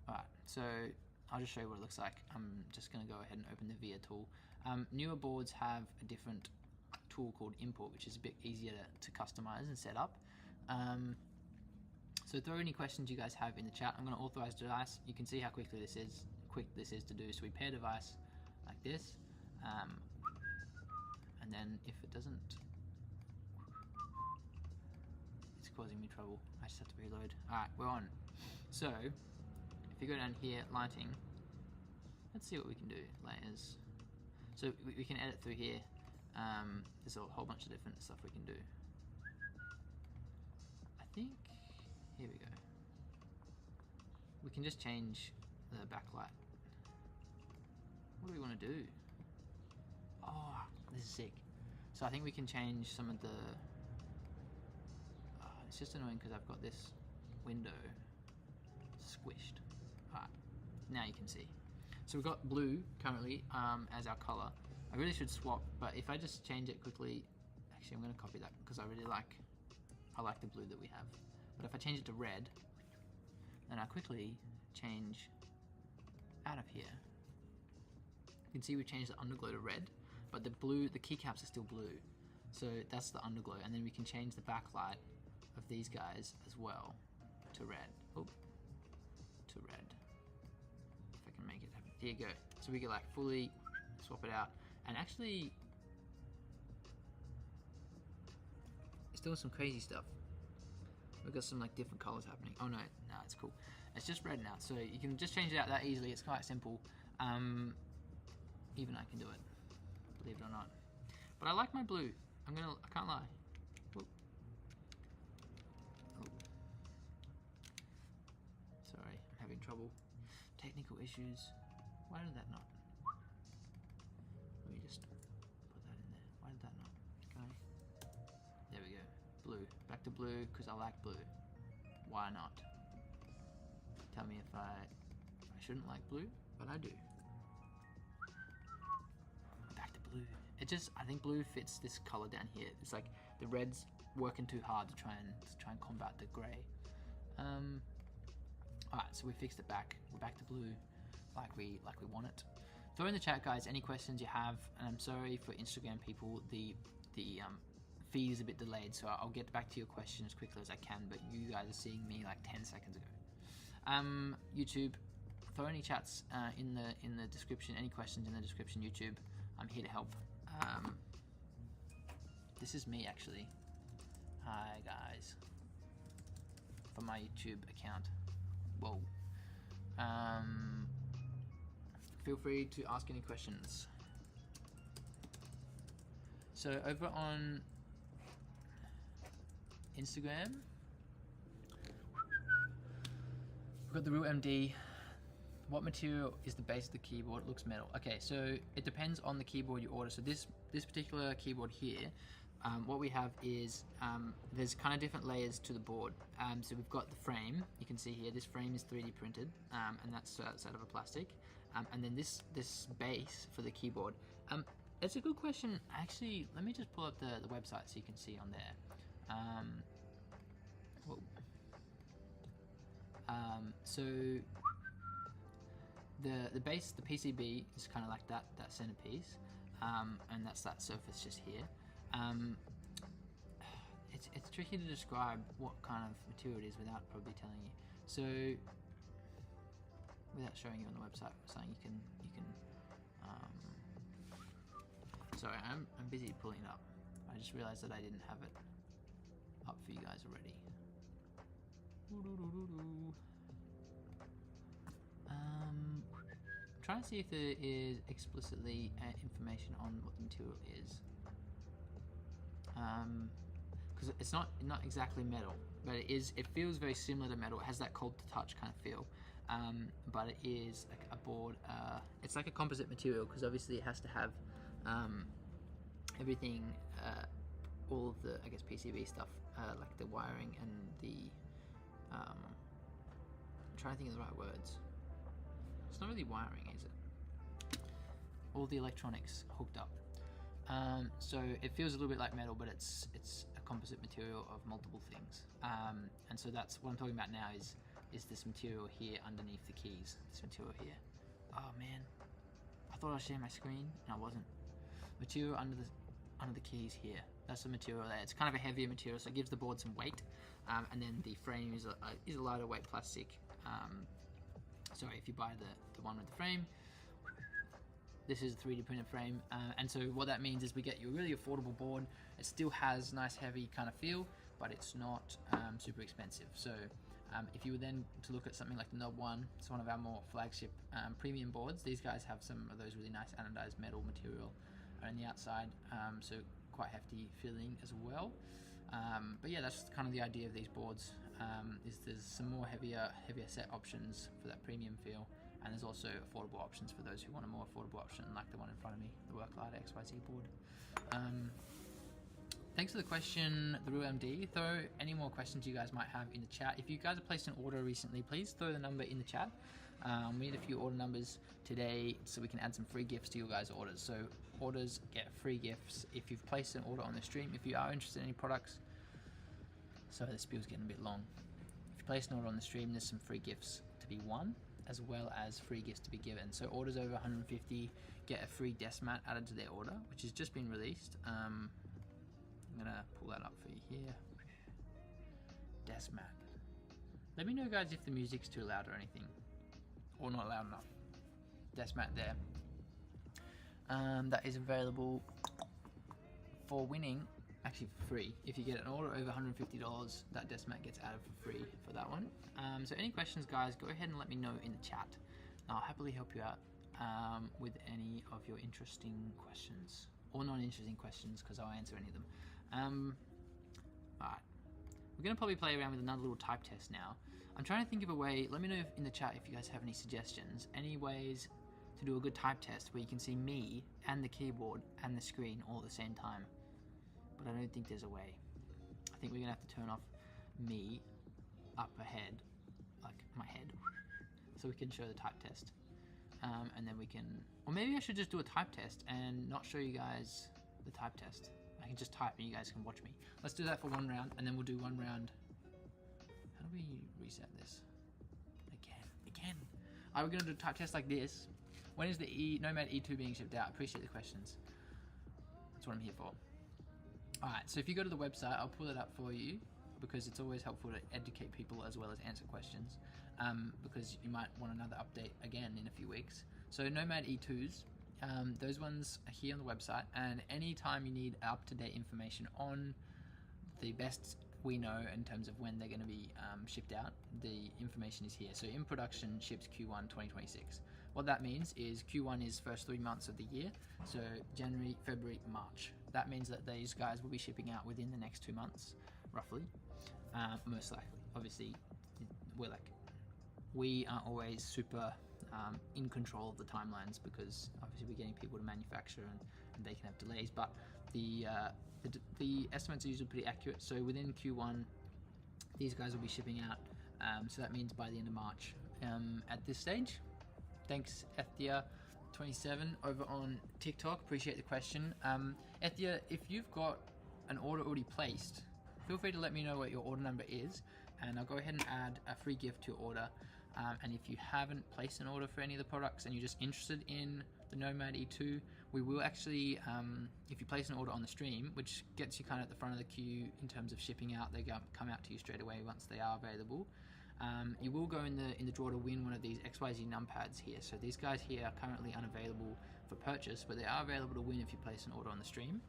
Alright, so I'll just show you what it looks like. I'm just going to go ahead and open the VIA tool. Newer boards have a different tool called import, which is a bit easier to customize and set up. So throw any questions you guys have in the chat. I'm going to authorize device. You can see how quick this is to do. So we pair device like this, and then if it doesn't, it's causing me trouble. I just have to reload. Alright, we're on. So if you go down here, lighting, let's see what we can do. Layers. So we can edit through here. There's a whole bunch of different stuff we can do. I think, here we go. We can just change the backlight. What do we want to do? Oh, this is sick. So I think we can change some of the, it's just annoying because I've got this window squished. Alright, now you can see. So we've got blue currently as our color. I really should swap, but if I just change it quickly actually I'm going to copy that because I like the blue that we have. But if I change it to red, then I quickly change out of here. You can see we changed the underglow to red, but the keycaps are still blue. So that's the underglow, and then we can change the backlight of these guys as well to red. Oh, to red. If I can make it happen. Here you go. So we can like fully swap it out, and actually it's doing some crazy stuff. We've got some like different colors happening. Oh no, it's cool. It's just red now, so you can just change it out that easily. It's quite simple. Even I can do it, believe it or not. But I like my blue. I can't lie. Whoop. Oh. Sorry, I'm having trouble. Technical issues. Why did that not? Let me just put that in there. Why did that not? Okay. There we go. Blue. Back to blue because I like blue. Why not? Tell me if I shouldn't like blue, but I do. Back to blue. I think blue fits this color down here. It's like the red's working too hard to try and combat the gray. Alright, so we fixed it back. We're back to blue like we want it. Throw in the chat, guys, any questions you have, and I'm sorry for Instagram people, the feed is a bit delayed, so I'll get back to your question as quickly as I can, but you guys are seeing me like 10 seconds ago. YouTube, throw any chats in the description, any questions in the description. YouTube, I'm here to help. This is me actually. Hi guys. For my YouTube account. Whoa. Feel free to ask any questions. So over on Instagram, we've got the Real MD. What material is the base of the keyboard? It looks metal. Okay, so it depends on the keyboard you order. So this particular keyboard here, what we have is there's kind of different layers to the board. So we've got the frame. You can see here, this frame is 3D printed, and that's out of a plastic. And then this base for the keyboard. It's a good question. Actually, let me just pull up the website so you can see on there. Whoa. So the base, the PCB is kind of like that centerpiece, and that's that surface just here. It's tricky to describe what kind of material it is without probably telling you. So without showing you on the website, saying you can. Sorry, I'm busy pulling it up. I just realized that I didn't have it up for you guys already. Trying to see if there is explicitly information on what the material is, because it's not exactly metal, but it feels very similar to metal. It has that cold to touch kind of feel, but it is like a board. It's like a composite material because obviously it has to have everything, all of the, I guess, PCB stuff, like the wiring and the I'm trying to think of the right words. It's not really wiring, is it? All the electronics hooked up. So it feels a little bit like metal, but it's a composite material of multiple things. And so that's what I'm talking about now is this material here underneath the keys. This material here. Oh man, I thought I was sharing my screen, and I wasn't. Material under the keys here. That's the material there. It's kind of a heavier material, so it gives the board some weight. And then the frame is a lighter weight plastic. Sorry, if you buy the one with the frame, this is a 3D printed frame. And so what that means is we get you a really affordable board. It still has nice heavy kind of feel, but it's not super expensive. So if you were then to look at something like the Knob One, it's one of our more flagship premium boards. These guys have some of those really nice anodized metal material on the outside, so quite hefty feeling as well. But yeah, that's kind of the idea of these boards. Is there's some more heavier set options for that premium feel, and there's also affordable options for those who want a more affordable option, like the one in front of me, the Worklight XYZ board. Thanks for the question, the Real MD. Throw any more questions you guys might have in the chat. If you guys have placed an order recently, please throw the number in the chat. We need a few order numbers today so we can add some free gifts to your guys' orders. So orders get free gifts if you've placed an order on the stream. If you are interested in any products, sorry, the spiel's getting a bit long. If you place an order on the stream, there's some free gifts to be won, as well as free gifts to be given. So orders over 150 get a free desk mat added to their order, which has just been released. I'm gonna pull that up for you here. Desk mat. Let me know, guys, if the music's too loud or anything, or not loud enough. Desk mat there. That is available for winning, actually for free. If you get an order over $150, that desk mat gets added for free for that one. So any questions, guys, go ahead and let me know in the chat. I'll happily help you out with any of your interesting questions, or non-interesting questions, because I'll answer any of them. Alright, we're going to probably play around with another little type test now. I'm trying to think of a way. Let me know in the chat if you guys have any suggestions, any ways to do a good type test where you can see me and the keyboard and the screen all at the same time. But I don't think there's a way. I think we're going to have to turn off me up ahead, like my head, so we can show the type test. And then we can, or maybe I should just do a type test and not show you guys the type test. I can just type and you guys can watch me. Let's do that for one round, and then we'll do one round. How do we reset this? Again. Alright, we're gonna do a type test like this. When is the Nomad E2 being shipped out? I appreciate the questions. That's what I'm here for. Alright, so if you go to the website, I'll pull it up for you, because it's always helpful to educate people as well as answer questions, because you might want another update again in a few weeks. So Nomad E2s, those ones are here on the website, and anytime you need up-to-date information on the best we know in terms of when they're going to be shipped out, the information is here. So in production ships Q1 2026. What that means is Q1 is first 3 months of the year, so January, February, March. That means that these guys will be shipping out within the next 2 months, roughly, most likely. Obviously, we aren't always super in control of the timelines, because obviously we're getting people to manufacture and they can have delays, but the estimates are usually pretty accurate. So within Q1 these guys will be shipping out, so that means by the end of March. At this stage, thanks Ethia27 over on TikTok, appreciate the question. Ethia, if you've got an order already placed, feel free to let me know what your order number is, and I'll go ahead and add a free gift to your order. And if you haven't placed an order for any of the products and you're just interested in the Nomad E2, we will actually, if you place an order on the stream, which gets you kind of at the front of the queue in terms of shipping out, they come out to you straight away once they are available. You will go in the draw to win one of these XYZ numpads here. So these guys here are currently unavailable for purchase, but they are available to win if you place an order on the stream.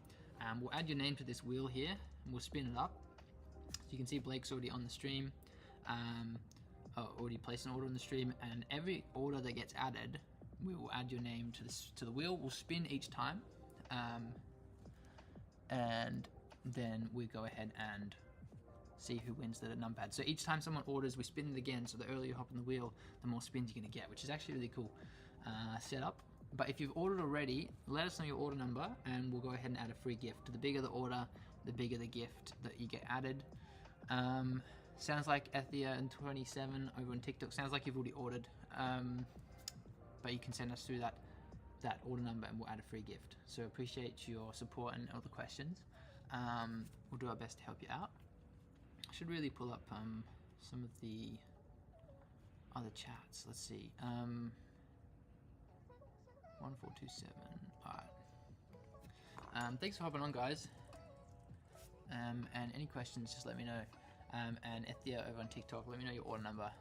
We'll add your name to this wheel here, and we'll spin it up. So you can see Blake's already on the stream. Already placed an order on the stream, and every order that gets added, we will add your name to the wheel. We'll spin each time, and then we go ahead and see who wins the numpad. So each time someone orders, we spin it again, so the earlier you hop on the wheel, the more spins you're going to get, which is actually really cool setup. But if you've ordered already, let us know your order number, and we'll go ahead and add a free gift. The bigger the order, the bigger the gift that you get added. Sounds like Ethia and 27 over on TikTok. Sounds like you've already ordered, but you can send us through that order number, and we'll add a free gift. So appreciate your support and all the questions. We'll do our best to help you out. I should really pull up some of the other chats. Let's see. 1427. All right. Thanks for hopping on, guys. And any questions, just let me know. And Ethia over on TikTok, let me know your order number,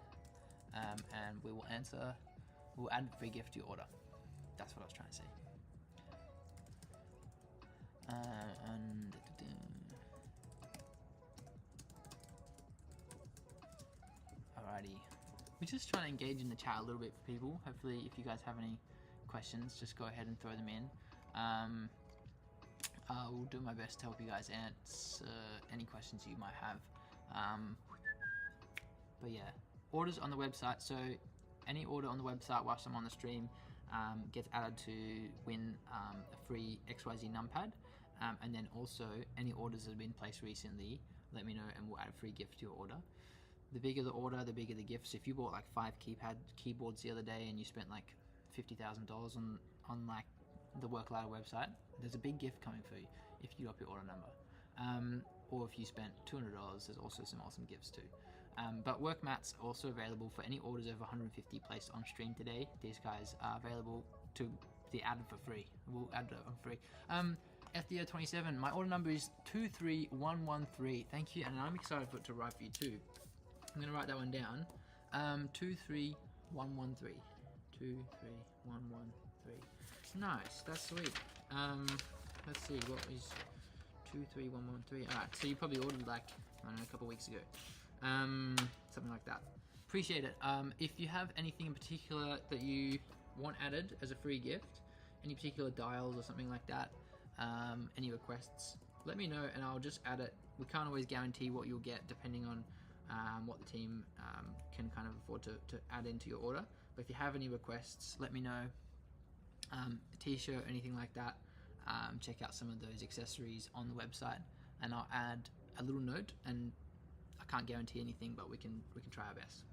and we will answer. We'll add a free gift to your order. That's what I was trying to say. Alrighty, we're just trying to engage in the chat a little bit for people. Hopefully, if you guys have any questions, just go ahead and throw them in. We'll do my best to help you guys answer any questions you might have. But yeah, orders on the website. So any order on the website whilst I'm on the stream gets added to win a free XYZ numpad. And then also any orders that have been placed recently, let me know and we'll add a free gift to your order. the bigger the order, the bigger the gifts. If you bought like 5 keyboards the other day and you spent like $50,000 on like the Work Ladder website, there's a big gift coming for you if you drop your order number. Or if you spent $200, there's also some awesome gifts too. But work mats are also available for any orders over 150 placed on stream today. These guys are available to be added for free. We'll add it for free. FDO27, my order number is 23113. Thank you, and I'm excited for it to arrive for you too. I'm gonna write that one down. 23113. 23113. Nice, that's sweet. Let's see, what is 23113? Alright, so you probably ordered like, I don't know, a couple weeks ago. Something like that. Appreciate it. If you have anything in particular that you want added as a free gift, any particular dials or something like that, any requests, let me know and I'll just add it. We can't always guarantee what you'll get depending on what the team can kind of afford to add into your order. But if you have any requests, let me know. A t-shirt, anything like that, check out some of those accessories on the website and I'll add a little note, and I can't guarantee anything, but we can try our best.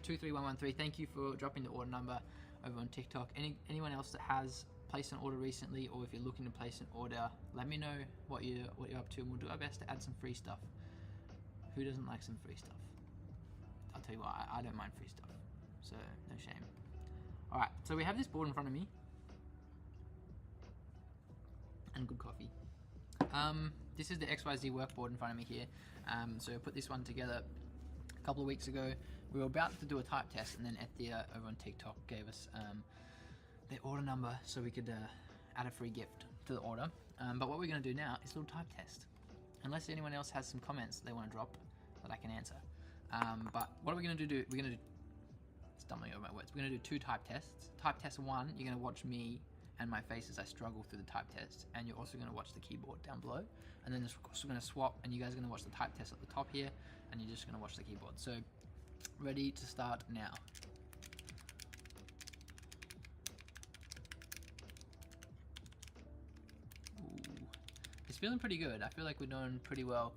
23113, thank you for dropping the order number over on TikTok. Anyone else that has placed an order recently, or if you're looking to place an order, let me know what you're up to and we'll do our best to add some free stuff. Who doesn't like some free stuff? I'll tell you what, I don't mind free stuff, so no shame. Alright, so we have this board in front of me and good coffee. This is the XYZ workboard in front of me here. So I put this one together a couple of weeks ago. We were about to do a type test, and then Ethia over on TikTok gave us their order number so we could add a free gift to the order. But what we're going to do now is a little type test. Unless anyone else has some comments they want to drop that I can answer. But what are we going to do? We're going to do, stumbling over my words, we're going to do 2 type tests. Type test 1, you're going to watch me and my face as I struggle through the type test, and you're also going to watch the keyboard down below, and then we're going to swap, and you guys are going to watch the type test at the top here, and you're just going to watch the keyboard. So ready to start now. Ooh. It's feeling pretty good. I feel like we're doing pretty well.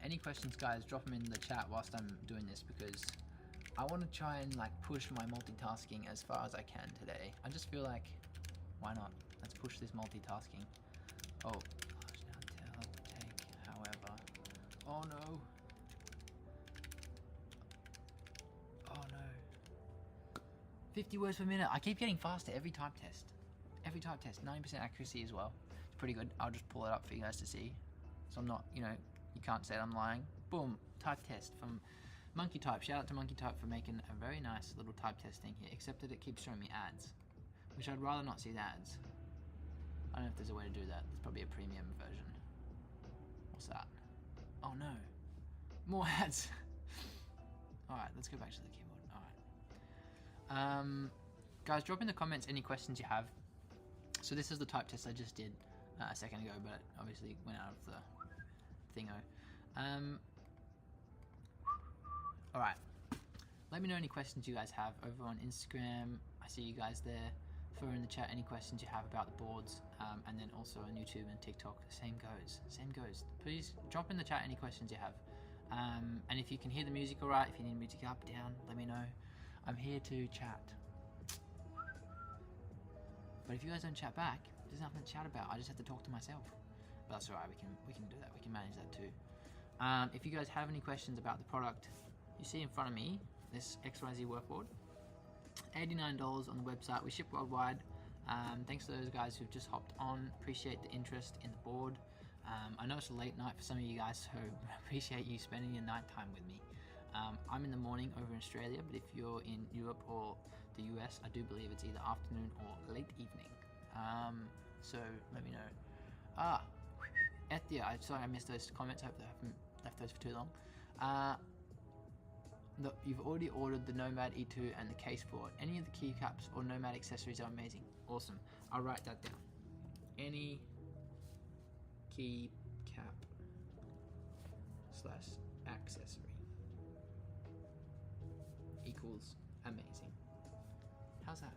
Any questions, guys, drop them in the chat whilst I'm doing this, because I want to try and like push my multitasking as far as I can today. I just feel like, why not? Let's push this multitasking. Oh, gosh, now take, however. Oh no. Oh no. 50 words per minute. I keep getting faster every type test. Every type test. 90% accuracy as well. It's pretty good. I'll just pull it up for you guys to see. So I'm not, you know, you can't say I'm lying. Boom. Type test from Monkey Type. Shout out to Monkey Type for making a very nice little type test thing here, except that it keeps showing me ads, which I'd rather not see the ads. I don't know if there's a way to do that. There's probably a premium version. What's that? Oh no. More ads. Alright, let's go back to the keyboard. Alright. Guys, drop in the comments any questions you have. So this is the type test I just did a second ago, but it obviously went out of the thingo. Alright. Let me know any questions you guys have over on Instagram. I see you guys there. Throw in the chat any questions you have about the boards, and then also on YouTube and TikTok. Same goes. Please drop in the chat any questions you have. And if you can hear the music alright, if you need music up, down, let me know. I'm here to chat. But if you guys don't chat back, there's nothing to chat about. I just have to talk to myself. But that's alright, we can do that. We can manage that too. If you guys have any questions about the product, you see in front of me this XYZ workboard. $89 on the website. We ship worldwide. Thanks to those guys who've just hopped on. Appreciate the interest in the board. I know it's a late night for some of you guys, so appreciate you spending your night time with me. I'm in the morning over in Australia, but if you're in Europe or the US, I do believe it's either afternoon or late evening. So let me know. Ethia, sorry I missed those comments. I hope I haven't left those for too long. You've already ordered the Nomad E2 and the case for it. Any of the keycaps or Nomad accessories are amazing. Awesome. I'll write that down. Any keycap / accessory equals amazing. How's that?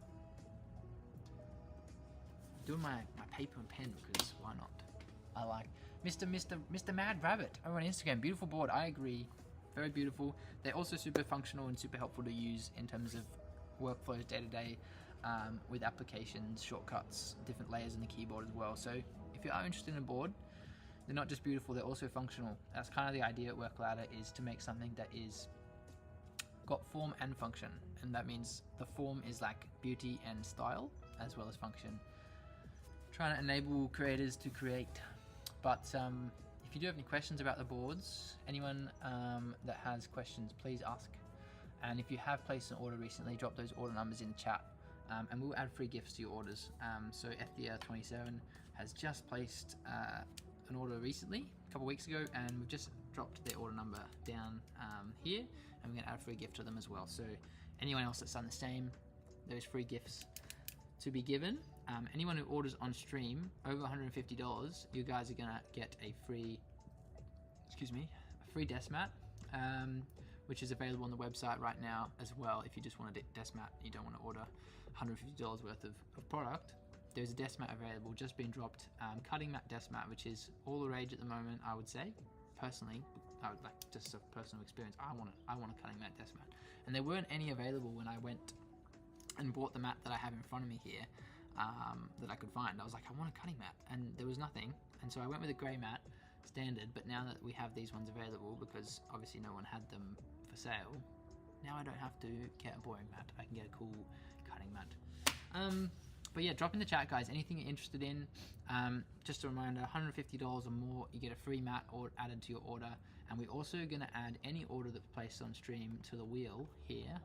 Doing my paper and pen because why not? I like Mr. Mad Rabbit over on Instagram. Beautiful board. I agree. very beautiful. They're also super functional and super helpful to use in terms of workflows day to day, with applications, shortcuts, different layers in the keyboard as well. So if you are interested in a board, they're not just beautiful, they're also functional. That's kind of the idea at Work Ladder, is to make something that is got form and function. And that means the form is like beauty and style as well as function. Trying to enable creators to create. But if you do have any questions about the boards, anyone that has questions, please ask. And if you have placed an order recently, drop those order numbers in the chat, and we'll add free gifts to your orders. So FDR27 has just placed an order recently, a couple weeks ago, and we've just dropped their order number down here, and we're going to add a free gift to them as well. So anyone else that's done the same, those free gifts to be given. Anyone who orders on stream over $150, you guys are going to get a free, a free desk mat, which is available on the website right now as well. If you just want a desk mat, you don't want to order $150 worth of product, there's a desk mat available, just been dropped. Cutting mat desk mat, which is all the rage at the moment, I would say. Personally, I would like, just a personal experience, I want a cutting mat desk mat. And there weren't any available when I went and bought the mat that I have in front of me here, that I could find. I was like, I want a cutting mat, and there was nothing. And so I went with a grey mat, standard, but now that we have these ones available, because obviously no one had them for sale, now I don't have to get a boring mat, I can get a cool cutting mat. But yeah, drop in the chat, guys, anything you're interested in. Just a reminder, $150 or more, you get a free mat or added to your order. And we're also going to add any order that's placed on stream to the wheel here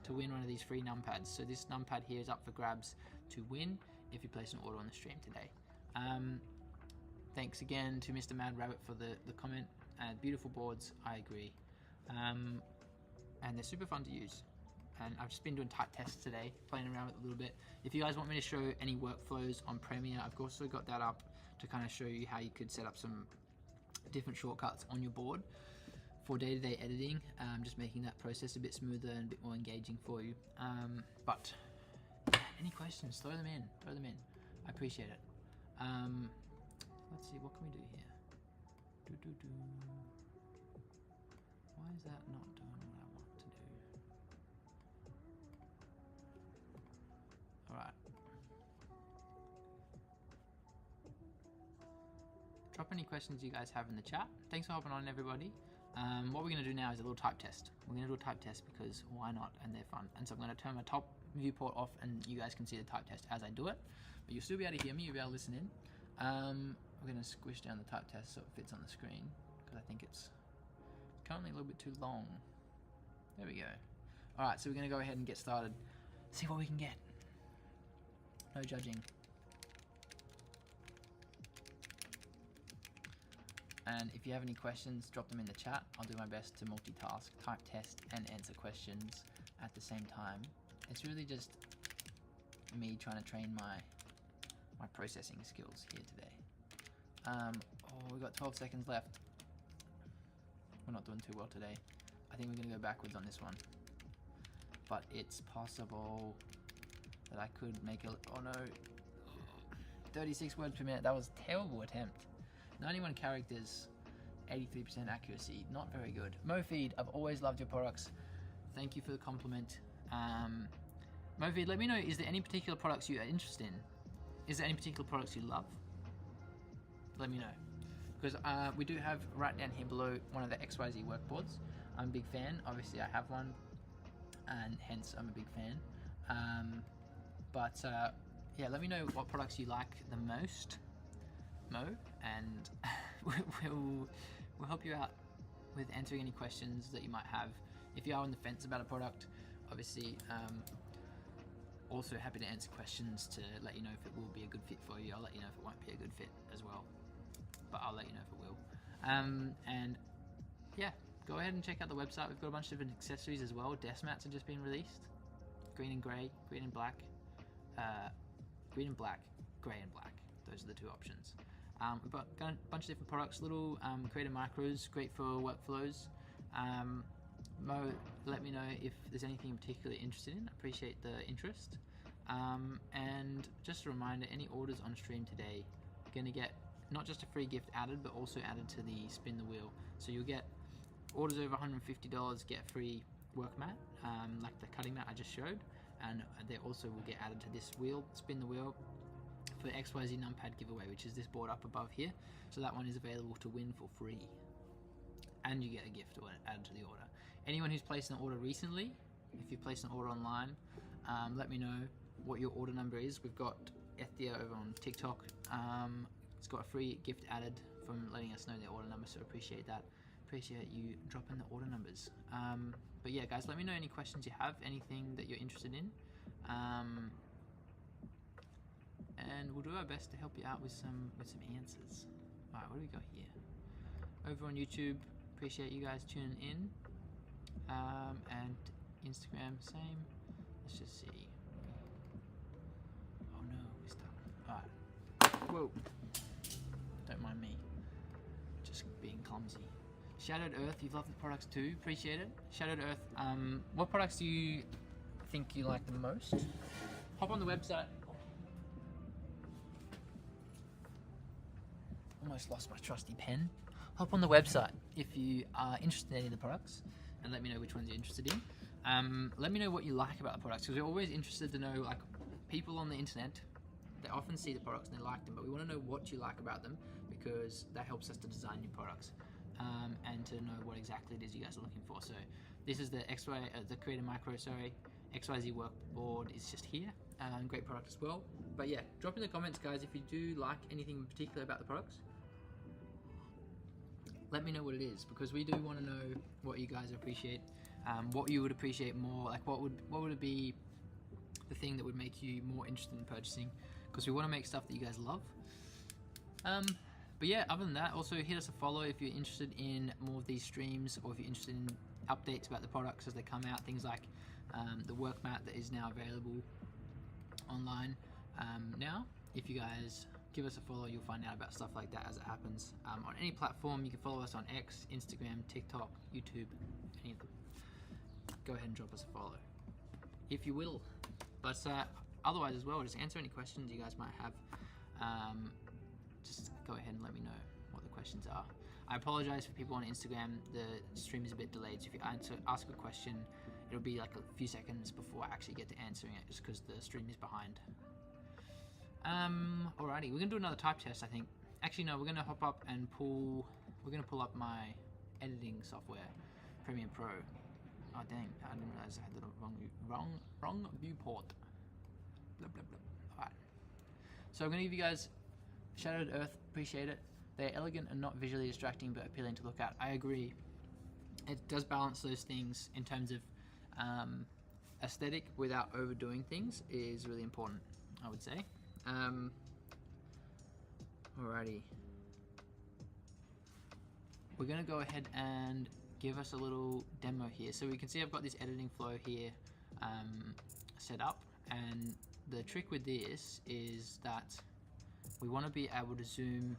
to win one of these free numpads. So this numpad here is up for grabs to win if you place an order on the stream today. Thanks again to Mr. Mad Rabbit for the comment. Beautiful boards, I agree. And they're super fun to use. And I've just been doing type tests today, playing around with it a little bit. If you guys want me to show any workflows on Premiere, I've also got that up to kind of show you how you could set up some different shortcuts on your board for day-to-day editing, just making that process a bit smoother and a bit more engaging for you. But any questions, throw them in. I appreciate it. Let's see, what can we do here? Why is that not doing what I want to do? All right. Drop any questions you guys have in the chat. Thanks for hopping on, everybody. What we're going to do now is a little type test. We're going to do a type test because why not? And they're fun. And so I'm going to turn my top viewport off, and you guys can see the type test as I do it. But you'll still be able to hear me. You'll be able to listen in. We're going to squish down the type test so it fits on the screen, because I think it's currently a little bit too long. There we go. All right, so we're going to go ahead and get started. See what we can get. No judging. And if you have any questions, drop them in the chat. I'll do my best to multitask, type test, and answer questions at the same time. It's really just me trying to train my processing skills here today. Oh, we've got 12 seconds left. We're not doing too well today. I think we're going to go backwards on this one. But it's possible that I could make a... Oh no. 36 words per minute. That was a terrible attempt. 91 characters, 83% accuracy. Not very good. Mofeed, I've always loved your products. Thank you for the compliment. Mofeed, let me know, is there any particular products you are interested in? Is there any particular products you love? Let me know. Because we do have right down here below one of the XYZ workboards. I'm a big fan. Obviously, I have one, and hence I'm a big fan. Yeah, let me know what products you like the most, Mo, and we'll help you out with answering any questions that you might have. If you are on the fence about a product, obviously, also happy to answer questions to let you know if it will be a good fit for you. I'll let you know if it won't be a good fit as well, but I'll let you know if it will. And yeah, go ahead and check out the website. We've got a bunch of different accessories as well. Desk mats have just been released. Green and grey, green and black, green and black, grey and black. Those are the two options. We've got a bunch of different products, little creator micros, great for workflows. Mo, let me know if there's anything you're particularly interested in. I appreciate the interest. And just a reminder, any orders on stream today, you're going to get not just a free gift added, but also added to the spin the wheel. So you'll get orders over $150 get a free work mat, like the cutting mat I just showed, and they also will get added to this wheel, spin the wheel, for XYZ numpad giveaway, which is this board up above here. So that one is available to win for free, and you get a gift added to the order. Anyone who's placed an order recently, if you placed an order online, let me know what your order number is. We've got Ethia over on TikTok. It's got a free gift added from letting us know their order number, so appreciate that. Appreciate you dropping the order numbers. But yeah, guys, let me know any questions you have, anything that you're interested in, and we'll do our best to help you out with some answers. All right, what do we got here? Over on YouTube, appreciate you guys tuning in, and Instagram, same. Let's just see. Oh no, we're stuck. All right. Whoa. Don't mind me. Just being clumsy. Shadowed Earth, you love the products too. Appreciate it. Shadowed Earth, what products do you think you like the most? Hop on the website. Almost lost my trusty pen. Hop on the website if you are interested in any of the products, and let me know which ones you're interested in. Let me know what you like about the products, because we're always interested to know, like, people on the internet, they often see the products and they like them, but we want to know what you like about them, because that helps us to design new products, and to know what exactly it is you guys are looking for. So this is the the Creator Micro, XYZ workboard is just here. Great product as well. But yeah, drop in the comments, guys, if you do like anything in particular about the products. Let me know what it is, because we do want to know what you guys appreciate, what you would appreciate more, like what would it be the thing that would make you more interested in purchasing, because we want to make stuff that you guys love. But yeah, other than that, also hit us a follow if you're interested in more of these streams, or if you're interested in updates about the products as they come out, things like the work mat that is now available online now. If you guys give us a follow, you'll find out about stuff like that as it happens. On any platform, you can follow us on X, Instagram, TikTok, YouTube, any of them. Go ahead and drop us a follow, if you will. But otherwise as well, just answer any questions you guys might have. Just go ahead and let me know what the questions are. I apologize for people on Instagram, the stream is a bit delayed, so if you ask a question, it'll be like a few seconds before I actually get to answering it, just because the stream is behind. Alrighty, we're gonna do another type test, I think. Actually, no, we're gonna hop up and pull up my editing software, Premiere Pro. Oh dang, I didn't realize I had the wrong viewport. Blah blah blah. Alright. So I'm gonna give you guys Shadowed Earth, appreciate it. They're elegant and not visually distracting, but appealing to look at. I agree. It does balance those things in terms of aesthetic without overdoing things is really important, I would say. Alrighty. We're gonna go ahead and give us a little demo here. So we can see I've got this editing flow here set up, and the trick with this is that we want to be able to zoom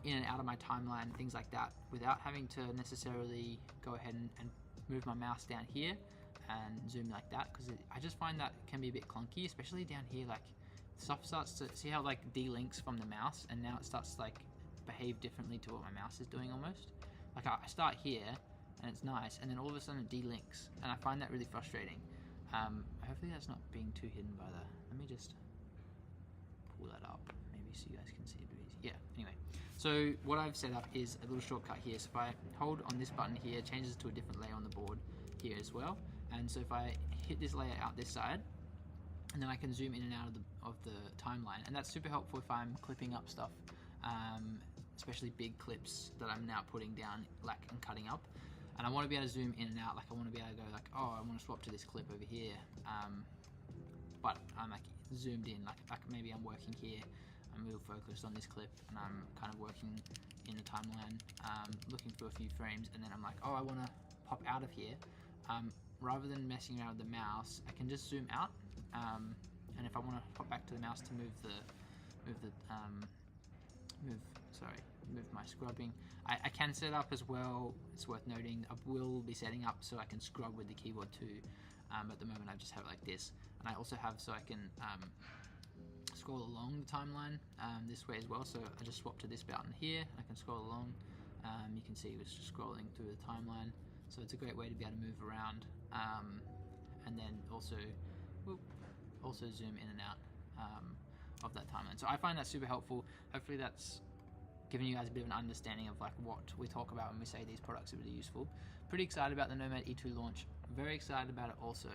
in and out of my timeline, things like that, without having to necessarily go ahead and move my mouse down here and zoom like that, because I just find that can be a bit clunky, especially down here. Like, stuff starts to see how like delinks from the mouse, and now it starts to like behave differently to what my mouse is doing almost. Like I start here and it's nice, and then all of a sudden it delinks, and I find that really frustrating. Hopefully that's not being too hidden by the, let me just pull that up maybe so you guys can see it easy. Yeah, anyway, so what I've set up is a little shortcut here. So if I hold on this button here, it changes to a different layer on the board here as well. And so if I hit this layer out this side, and then I can zoom in and out of the timeline, and that's super helpful if I'm clipping up stuff, especially big clips that I'm now putting down, like, and cutting up, and I want to be able to zoom in and out. Like, I want to be able to go like, oh, I want to swap to this clip over here, but I'm like zoomed in, like maybe I'm working here, I'm real focused on this clip, and I'm kind of working in the timeline, looking for a few frames, and then I'm like, oh, I want to pop out of here. Rather than messing around with the mouse, I can just zoom out, and if I want to pop back to the mouse to move my scrubbing, I can set up as well. It's worth noting, I will be setting up so I can scrub with the keyboard too. At the moment I just have it like this, and I also have so I can scroll along the timeline this way as well. So I just swap to this button here, I can scroll along You can see it's just scrolling through the timeline, so it's a great way to be able to move around, and then also zoom in and out of that timeline. So I find that super helpful. Hopefully that's giving you guys a bit of an understanding of like what we talk about when we say these products are really useful. Pretty excited about the Nomad E2 launch. Very excited about it also.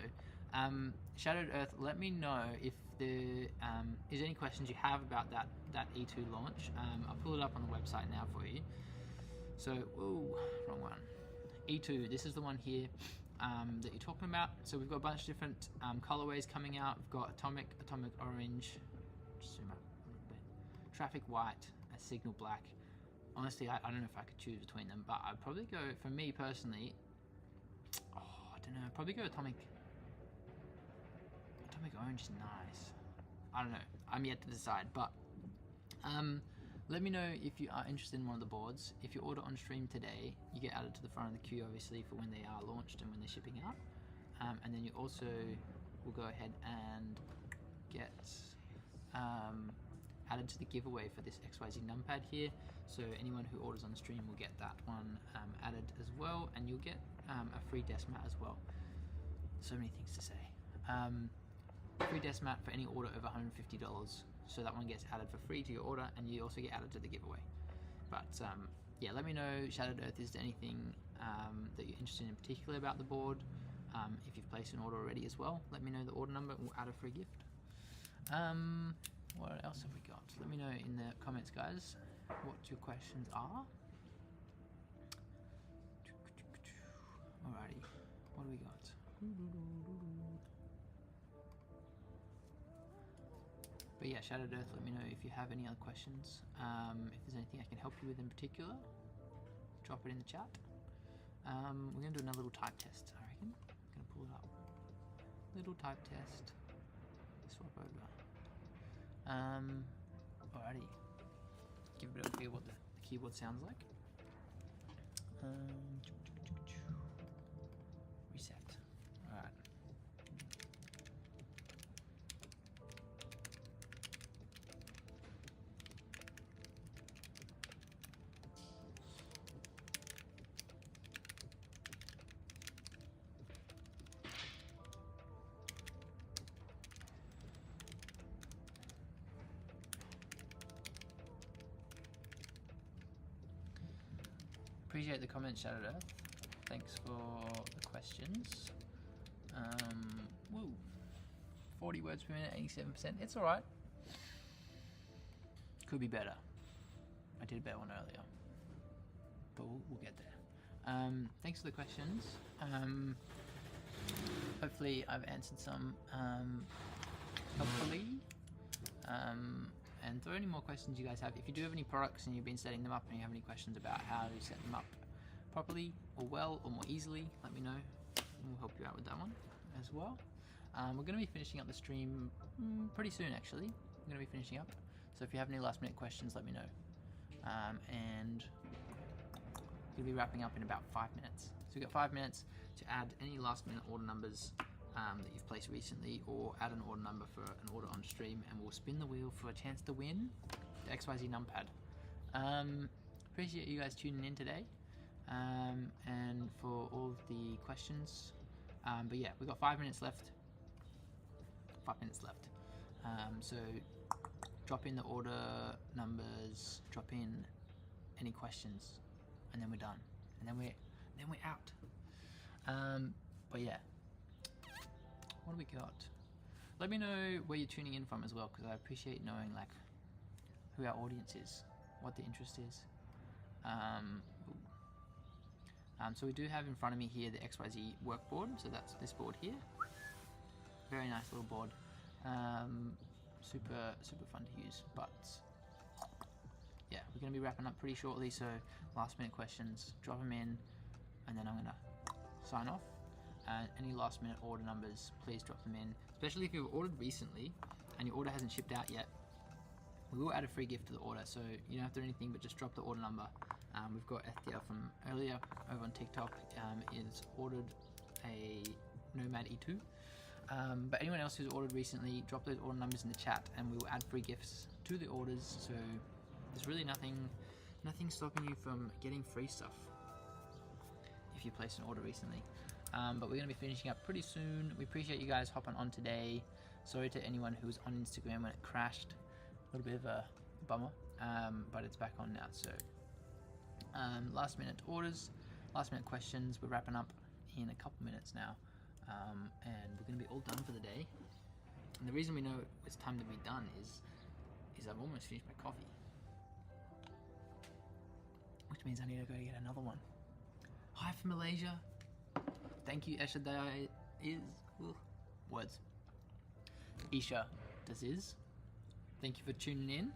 Shattered Earth, let me know if there is any questions you have about that E2 launch. I'll pull it up on the website now for you. So, ooh, wrong one. E2, this is the one here that you're talking about. So we've got a bunch of different colorways coming out. We've got Atomic Orange, just zoom out a little bit, Traffic White, a Signal Black. Honestly, I don't know if I could choose between them, but I'd probably go, for me personally, I don't know, I'd probably go Atomic Orange is nice. I don't know, I'm yet to decide, but let me know if you are interested in one of the boards. If you order on stream today, you get added to the front of the queue, obviously, for when they are launched and when they're shipping out. And then you also will go ahead and get added to the giveaway for this XYZ numpad here. So anyone who orders on stream will get that one added as well, and you'll get a free desk mat as well. So many things to say. Free desk mat for any order over $150. So that one gets added for free to your order, and you also get added to the giveaway. But yeah, let me know, Shattered Earth, is there anything that you're interested in particular about the board? If you've placed an order already as well, let me know the order number and we'll add a free gift. What else have we got? Let me know in the comments, guys, what your questions are. Alrighty, what do we got? But yeah, Shattered Earth, let me know if you have any other questions. If there's anything I can help you with in particular, drop it in the chat. We're going to do another little type test, I reckon. I'm going to pull it up. Little type test. Swap over. Alrighty. Give a bit of a feel what the keyboard sounds like. Reset. Alright. Appreciate the comments, Shattered Earth. Thanks for the questions. Woo. 40 words per minute, 87%. It's alright. Could be better. I did a better one earlier. But we'll get there. Thanks for the questions. Hopefully I've answered some helpfully. And throw any more questions you guys have. If you do have any products and you've been setting them up and you have any questions about how to set them up properly or well or more easily, let me know and we'll help you out with that one as well. We're going to be finishing up the stream pretty soon, actually. We're going to be finishing up. So if you have any last minute questions, let me know. And we'll be wrapping up in about 5 minutes. So we've got 5 minutes to add any last minute order numbers that you've placed recently, or add an order number for an order on stream, and we'll spin the wheel for a chance to win the XYZ numpad. Appreciate you guys tuning in today, and for all of the questions. But yeah, we've got 5 minutes left. 5 minutes left. So drop in the order numbers, drop in any questions, and then we're done. And then we're out. But yeah. What do we got? Let me know where you're tuning in from as well, because I appreciate knowing like who our audience is, what the interest is. So we do have in front of me here the XYZ workboard. So that's this board here. Very nice little board. Super fun to use. But yeah, we're going to be wrapping up pretty shortly. So last minute questions, drop them in, and then I'm going to sign off. Any last minute order numbers, please drop them in, especially if you've ordered recently and your order hasn't shipped out yet. We will add a free gift to the order, so you don't have to do anything but just drop the order number. We've got FDL from earlier over on TikTok is ordered a Nomad E2, but anyone else who's ordered recently, drop those order numbers in the chat and we will add free gifts to the orders. So there's really nothing nothing's stopping you from getting free stuff if you placed an order recently. But we're going to be finishing up pretty soon. We appreciate you guys hopping on today. Sorry to anyone who was on Instagram when it crashed. A little bit of a bummer, but it's back on now. So last minute orders, last minute questions. We're wrapping up in a couple minutes now, and we're going to be all done for the day. And the reason we know it's time to be done is I've almost finished my coffee, which means I need to go get another one. Hi from Malaysia. Thank you, Eshadai is words. Isha does is. Thank you for tuning in.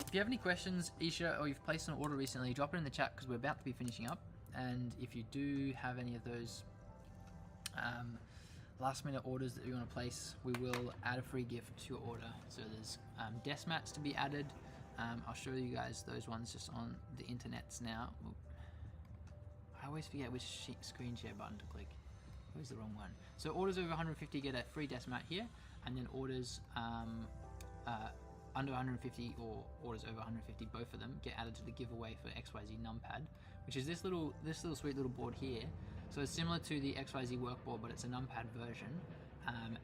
If you have any questions, Isha, or you've placed an order recently, drop it in the chat because we're about to be finishing up. And if you do have any of those last minute orders that you want to place, we will add a free gift to your order. So there's desk mats to be added. I'll show you guys those ones just on the internets now. I always forget which screen share button to click. Where's the wrong one? So orders over 150 get a free desk mat here, and then orders under 150 or orders over 150, both of them get added to the giveaway for XYZ numpad, which is this little sweet little board here. So it's similar to the XYZ workboard, but it's a numpad version,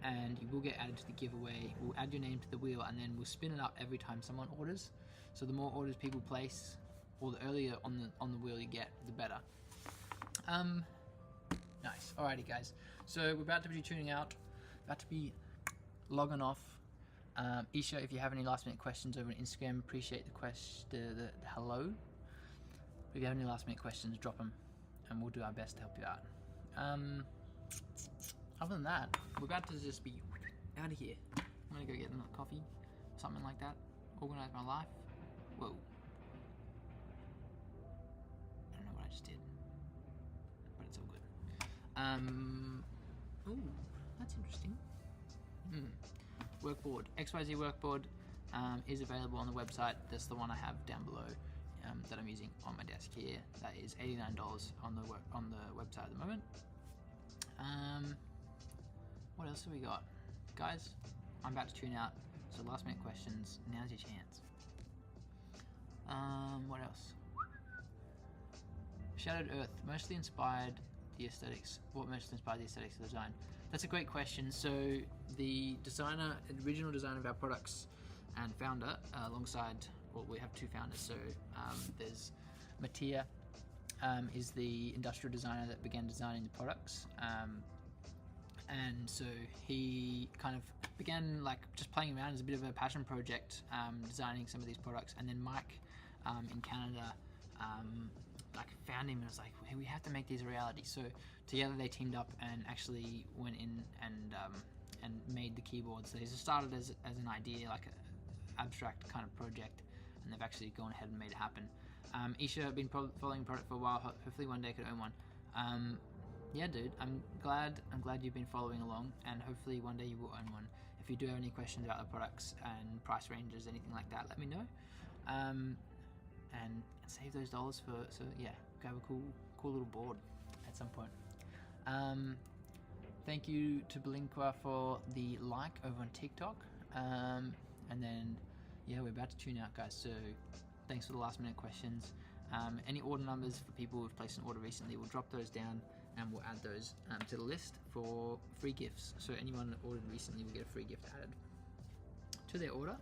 and you will get added to the giveaway. We'll add your name to the wheel, and then we'll spin it up every time someone orders. So the more orders people place, or the earlier on the wheel you get, the better. Nice. Alrighty, guys. So we're about to be tuning out, about to be logging off. Isha, if you have any last minute questions over on Instagram, appreciate the hello. If you have any last minute questions, drop them, and we'll do our best to help you out. Other than that, we're about to just be out of here. I'm gonna go get another coffee, something like that. Organize my life. Whoa. I don't know what I just did, but it's all good. Ooh, that's interesting. Workboard, XYZ workboard is available on the website. That's the one I have down below that I'm using on my desk here. That is $89 on the website at the moment. What else have we got? Guys, I'm about to tune out, so last minute questions, now's your chance. What else? Shattered Earth, mostly inspired the aesthetics. What mostly inspired the aesthetics of the design? That's a great question. So the original designer of our products and founder, alongside, well, we have two founders. So there's Mattia, is the industrial designer that began designing the products. And so he kind of began like just playing around as a bit of a passion project, designing some of these products. And then Mike in Canada like found him and was like, hey, we have to make these a reality. So together they teamed up and actually went in and made the keyboards. So it started as an idea, like an abstract kind of project, and they've actually gone ahead and made it happen. Isha, I've been following the product for a while. Hopefully one day I could own one. Yeah, dude, I'm glad you've been following along, and hopefully one day you will own one. If you do have any questions about the products and price ranges, anything like that, let me know. And save those dollars for, so yeah, go have a cool little board at some point. Thank you to Belinqua for the like over on TikTok. And then, yeah, we're about to tune out, guys, so thanks for the last minute questions. Any order numbers for people who've placed an order recently, we'll drop those down and we'll add those to the list for free gifts. So anyone that ordered recently will get a free gift added to their order.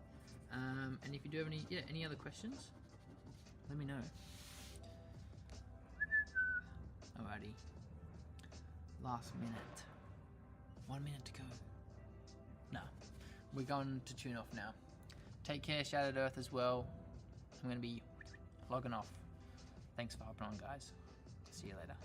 And if you do have any other questions, let me know. Alrighty. Last minute. 1 minute to go. No. We're going to tune off now. Take care, Shattered Earth as well. I'm going to be logging off. Thanks for hopping on, guys. See you later.